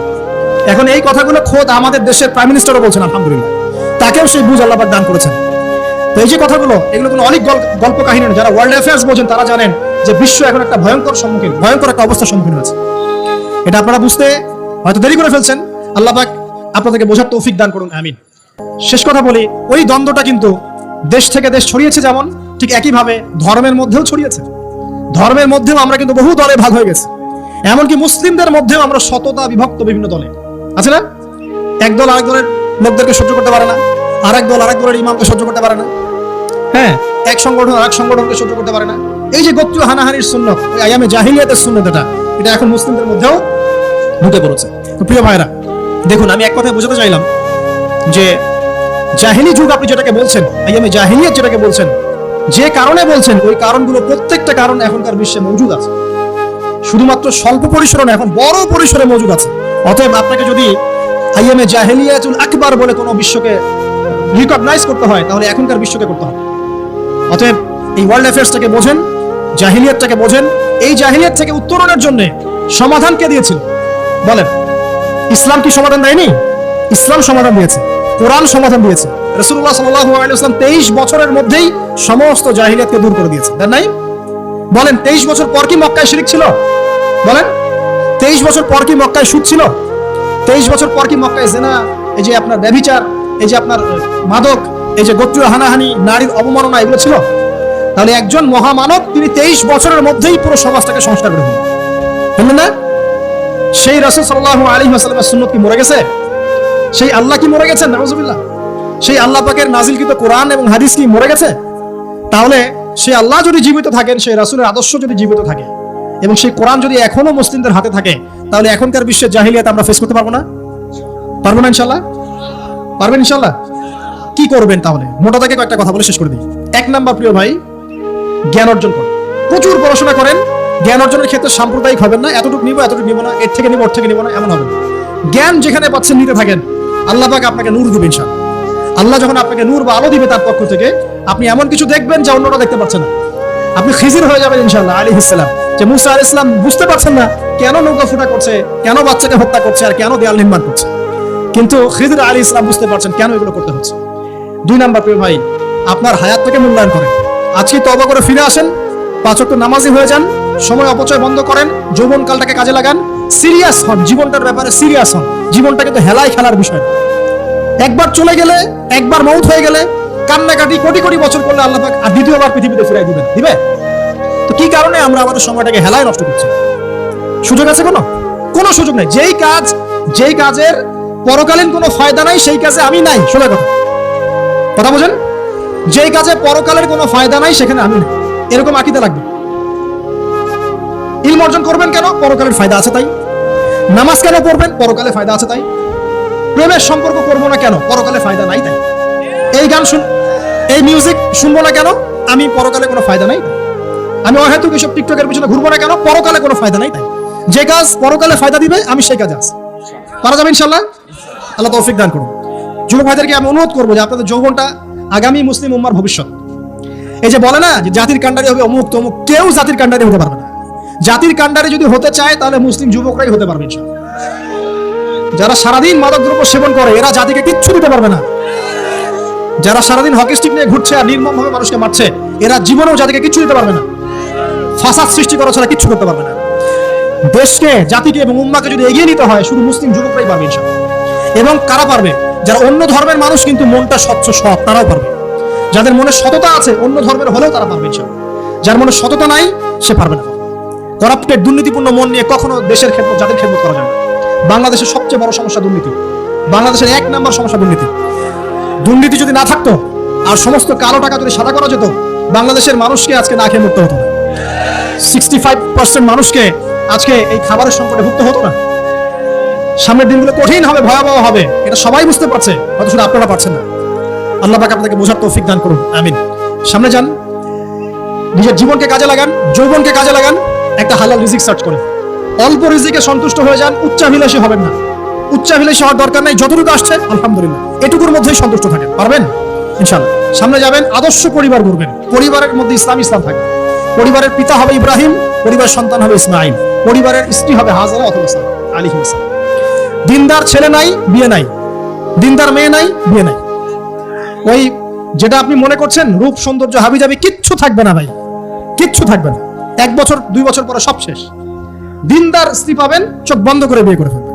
এখন এই কথাগুলো খোদ আমাদের দেশের প্রাইম মিনিস্টারও বলছেন, আলহামদুলিল্লাহ, তাকেও সেই বুঝ আল্লাহ পাক দান করেছেন। তো এই যে কথাগুলো, এগুলো কোনো অনেক গল্প কাহিনী নয়। যারা ওয়ার্ল্ড অ্যাফেয়ার্স বোঝেন তারা জানেন যে বিশ্ব এখন একটা ভয়ঙ্কর একটা অবস্থার সম্মুখীন হয়েছে। এটা আপনারা বুঝতে হয়তো দেরি করে ফেলছেন। আল্লাহ পাক আপনাদেরকে বোঝার তৌফিক দান করুন, আমিন। শেষ কথা বলি, ওই দ্বন্দ্বটা কিন্তু দেশ থেকে দেশ ছড়িয়েছে, যেমন ঠিক একইভাবে ধর্মের মধ্যেও ছড়িয়েছে। ধর্মের মধ্যেও আমরা কিন্তু বহু দলে ভাগ হয়ে গেছি। এমনকি মুসলিমদের মধ্যেও আমরা শততা বিভক্ত বিভিন্ন দলে আছে না? এক দল আরেক দলের লোকদেরকে সহ্য করতে পারে না, আরেক দল আরেক দলের ইমামকে সহ্য করতে পারে না, হ্যাঁ, এক সংগঠন আরেক সংগঠনকে সহ্য করতে পারে না। এই যে গোত্রীয় হানাহানির সুন্নত, আইয়ামে জাহিলিয়াতের সুন্নত, এটা এখন মুসলিমদের মধ্যেও ঢুকে পড়েছে। তো প্রিয় ভাইরা, দেখুন, আমি এক কথায় বোঝাতে চাইলাম যে জাহিলি যুগ আপনি যেটাকে বলছেন, আইয়ামে জাহিলিয়াত যেটাকে বলছেন, যে কারণে বলছেন, ওই কারণগুলো প্রত্যেকটা কারণ এখনকার বিশ্বে মজুদ আছে। শুধুমাত্র স্বল্প পরিসরে না, এখন বড় পরিসরে মজুদ আছে। অতএব আপনাকে যদি আইয়ামে জাহিলিয়াতুল আকবার বলে কোনো বিশ্বকে রিকগনাইজ করতে হয়, তাহলে এখনকার বিশ্বকে করতে হবে। অতএব এই ওয়ার্ল্ড অ্যাফেয়ার্সটাকে বোঝেন, জাহিলিয়াতটাকে বোঝেন। এই জাহিলিয়াত থেকে উত্তরণের জন্য সমাধান কে দিয়েছিল বলেন? ইসলাম কি সমাধান দেয়নি? ইসলাম সমাধান দিয়েছে, কোরআন সমাধান দিয়েছে। রাসূলুল্লাহ সাল্লাল্লাহু আলাইহি ওয়াসাল্লাম 23 বছরের মধ্যেই সমস্ত জাহিলিয়াতকে দূর করে দিয়েছে, তাই নাই? বলেন, 23 বছর পর কি মক্কায় শিরক ছিল? বলেন, 23 বছর পর কি মক্কায় সুদ ছিল? 23 বছর পর কি মক্কায় জিনা, এই যে আপনার ব্যভিচার, এই যে আপনার মাদক, এই যে গোত্রীয় হানাহানি, নারীর অবমাননা, এগুলো ছিল? তাহলে একজন মহামানব তিনি 23 বছরের মধ্যেই পুরো সমাজটাকে সংস্কার করে দিলেন, বুঝলেন না? সেই রাসূল সাল্লাল্লাহু আলাইহি ওয়াসাল্লামের সুন্নাত কি মরে গেছে? সেই আল্লাহ কি মরে গেছেন? নাউজুবিল্লাহ। সেই আল্লাহ পাকের নাজিলকৃত কোরআন এবং হাদিস কি মরে গেছে? তাহলে সেই আল্লাহ যদি জীবিত থাকেন, সেই রাসূলের আদর্শ যদি জীবিত থাকে এবং সেই কোরআন যদি এখনো মুসলিমদের হাতে থাকে, তাহলে এখনকার বিশ্বের জাহিলিয়াত আমরা ফেস করতে পারবো না? পারবো না ইনশাআল্লাহ? পারবেন ইনশাআল্লাহ? কি করবেন তাহলে? মোটা থেকে কয়েকটা কথা বলে শেষ করে দিই। 1 নাম্বার, প্রিয় ভাই, জ্ঞান অর্জন করেন, প্রচুর পড়াশোনা করেন। জ্ঞান অর্জনের ক্ষেত্রে সাম্প্রদায়িক হবেন না, এতটুকু নিব এতটুকু নিব না, এর থেকে নিব ওর থেকে নিব না, এমন হবে না। জ্ঞান যেখানে পাচ্ছেন নিতে থাকেন, আল্লাহ পাক আপনাকে নূর দিবেন ইনশাআল্লাহ। আল্লাহ যখন আপনাকে নূর বা আলো দিবে তার পক্ষ থেকে, আপনি এমন কিছু দেখবেন যা অন্যরা দেখতে পাচ্ছে না। আপনি খিজির হয়ে যাবেন ইনশাআল্লাহ আলাইহিস সালাম। যে মুসা আলাইহিস সালাম বুঝতে পারছেন না কেন নৌকা ফুটা করছে, কেন বাচ্চাকে হত্যা করছে, আর কেন দেয়াল নির্মাণ করছে, কিন্তু খিজির আলাইহিস সালাম বুঝতে পারছেন কেন এগুলো করতে হচ্ছে। 2 নাম্বার, প্রিয় ভাই, আপনার হায়াতটাকে মূল্যায়ন করেন। আজকে তওবা করে ফিরে আসেন, 5 ওয়াক্ত নামাজি হয়ে যান, সময় অপচয় বন্ধ করেন, যৌবনকালটাকে কাজে লাগান, সিরিয়াস হন, জীবনটার ব্যাপারে সিরিয়াস হন। জীবনটা কিন্তু হেলায় খেলার বিষয় না। একবার চলে গেলে, একবার মউত হয়ে গেলে কান্নাকাটি কোটি কোটি বছর করলে আল্লাহ পাক আর দ্বিতীয়বার পৃথিবীতে ফিরাই দিবেন, দিবে? তো কি কারণে আমরা আমাদের সময়টাকে হেলায় নষ্ট করছি? সুযোগ আছে কোনো সুযোগ নেই। যেই কাজের পরকালীন কোনো ফায়দা নাই, সেই কাজে আমি নাই। শোনা কথা বোঝেন? যেই কাজে পরকালের কোনো ফায়দা নাই, সেখানে আমি নাই, এরকম আকীদা লাগবে। ইলম অর্জন করবেন কেন? পরকালের ফায়দা আছে তাই। নামাজ কেন পড়বেন? পরকালে ফায়দা আছে তাই। প্রেমের সম্পর্ক করবো না কেন? পরকালে ফায়দা নাই তাই। এই গান এই মিউজিক শুনবো না কেন? আমি পরকালে কোনো ফায়দা নাই তাই। আমি অহেতুক এসব টিকটকের পিছনে ঘুরবো না কেন? পরকালে কোনো ফায়দা নাই তাই। যে কাজ পরকালে ফায়দা দিবে আমি সেই কাজে আছি। পারা যাবে ইনশাআল্লাহ? আল্লাহ তৌফিক দান করুন। যুবক ভাইদেরকে আমি অনুরোধ করবো যে আপনাদের যৌবনটা আগামী মুসলিম উম্মার ভবিষ্যৎ। এই যে বলে না যে জাতির কাণ্ডারি হবে অমুক তমুক, কেউ জাতির কাণ্ডারি হতে পারবে না। জাতির কাণ্ডারি যদি হতে চায় তাহলে মুসলিম যুবকরাই হতে পারবে ইনশাআল্লাহ। যারা সারাদিন মাদকদ্রব্য সেবন করে এরা জাতিকে কিচ্ছু দিতে পারবে না। যারা সারাদিন হকি স্টিক নিয়ে ঘুরছে আর নির্মমভাবে মানুষকে মারছে, এরা জীবনেও জাতিকে কিচ্ছু দিতে পারবে না। ফাসাদ সৃষ্টি করা ছাড়া কিচ্ছু করতে পারবে না। দেশকে, জাতিকে এবং উম্মাকে যদি এগিয়ে নিতে হয়, শুধু মুসলিম যুবকরাই পারবে ইনশাআল্লাহ। এবং কারা পারবে? যারা অন্য ধর্মের মানুষ কিন্তু মনটা স্বচ্ছ সৎ, তারাও পারবে। যাদের মনে সততা আছে অন্য ধর্মের হলেও তারা পারবে ইনশাআল্লাহ। যার মনে সততা নাই সে পারবে না। করাপ্টেড, দুর্নীতিপূর্ণ মন নিয়ে কখনো দেশের খেদমত, জাতির খেদমত করা যাবে না। বাংলাদেশের সবচেয়ে বড় সমস্যা দুর্নীতি। বাংলাদেশের 1 নাম্বার সমস্যা দুর্নীতি। দুর্নীতি যদি না থাকতো আর সমস্ত কালো টাকা যদি সাদা করা যেত, বাংলাদেশের মানুষকে আজকে না খেয়ে মরতে হতো না। 65% মানুষকে আজকে এই খাবারের সংকটে ভুগতে হতো না। সামনের দিনগুলো কঠিন হবে, ভয়াবহ হবে, এটা সবাই বুঝতে পারছে, হয়তো শুধু আপনারা পারছেন না। আল্লাহ পাক আপনাদেরকে বোঝার তৌফিক দান করুন, আমিন। সামনে যান, নিজের জীবনকে কাজে লাগান, যৌবনকে কাজে লাগান, একটা হালাল রিজিক সার্চ করে অল্প রিজিকে সন্তুষ্ট হয়ে যান। উচ্চাভিলাষী হবেন না। উচ্চাভিলাষী হওয়ার দরকার নাই, যতটুকু আসছে আলহামদুলিল্লাহ, এটুকুর মধ্যেই সন্তুষ্ট থাকেন, পারবেন ইনশাআল্লাহ। সামনে যাবেন, আদর্শ পরিবার গড়বেন, পরিবারের মধ্যে ইসলাম থাকবে। পরিবারের পিতা হবে ইব্রাহিম, পরিবার সন্তান হবে ইসমাইল, পরিবারের স্ত্রী হবে হাজেরা অথবা সারা আলাইহিস সালাম। দিনদার ছেলে নাই, বিয়ে নাই, দিনদার মেয়ে নাই, বিয়ে নাই। ওই যেটা আপনি মনে করছেন রূপ সৌন্দর্য হাবি যাবি, কিচ্ছু থাকবে না ভাই, কিচ্ছু থাকবে না। 1 বছর 2 বছর পরে সব শেষ। দিনদার স্ত্রী পাবেন, চোখ বন্ধ করে বিয়ে করে ফেলবেন।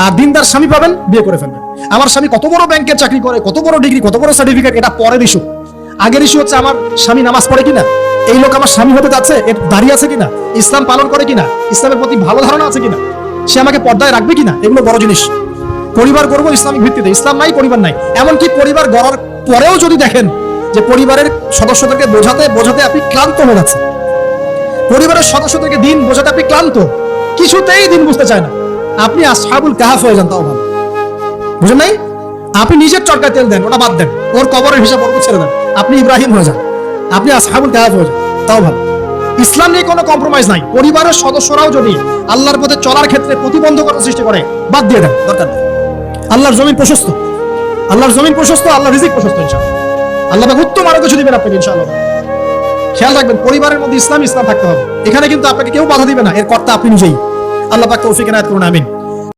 আর দিনদার স্বামী পাবেন, বিয়ে করে ফেলবেন। আমার স্বামী কত বড় ব্যাংকের চাকরি করে, কত বড় ডিগ্রি, কত বড় সার্টিফিকেট, এটা পরের ইস্যু। আগের ইস্যু হচ্ছে আমার স্বামী নামাজ পড়ে কিনা, এই লোক আমার স্বামী হতে যাচ্ছে, এর দাঁড়িয়ে আছে কিনা, ইসলাম পালন করে কিনা, ইসলামের প্রতি ভালো ধারণা আছে কিনা, সে আমাকে পর্দায় রাখবে কিনা, এগুলো বড় জিনিস। পরিবার করবো ইসলামিক ভিত্তিতে, ইসলাম নাই পরিবার নাই। এমনকি পরিবার গড়ার পরেও যদি দেখেন যে পরিবারের সদস্যদেরকে বোঝাতে বোঝাতে আপনি ক্লান্ত হয়ে যাচ্ছেন, পরিবারের সদস্যদেরকে দিন বোঝাতে আপনি ক্লান্ত, কিছুতেই দিন বুঝতে চায় না, আপনি আসহাবুল কাহাফ হয়ে যান, তাও ভালো। বুঝেন নাই? আপনি নিজের চরকায় তেল দেন, ওটা বাদ দেন, ওর কবরের হিসাব ওর ছেড়ে দেন, আপনি ইব্রাহিম হয়ে যান, আপনি আসহাবুল কাহাফ হয়ে যান, তাও ভালো। ইসলাম নিয়ে কোনো কম্প্রোমাইজ নাই। পরিবারের সদস্যরাও যদি আল্লাহর পথে চলার ক্ষেত্রে প্রতিবন্ধকতা সৃষ্টি করে, বাদ দিয়ে দেন, দরকার নেই। আল্লাহর জমিন প্রশস্ত, আল্লাহর জমিন প্রশস্ত, আল্লাহর রিজিক প্রশস্ত ইনশাআল্লাহ। আল্লাহ পাক উত্তম আরো কিছু দিবেন আপনাকে ইনশাআল্লাহ। খেয়াল রাখবেন, পরিবারের মধ্যে ইসলাম থাকতে হবে। এখানে কিন্তু আপনাকে কেউ বাধা দিবে না, এর কর্তা আপনি নিজেই। আল্লাহ পাক তৌফিক এনায়েত করুন, আমিন।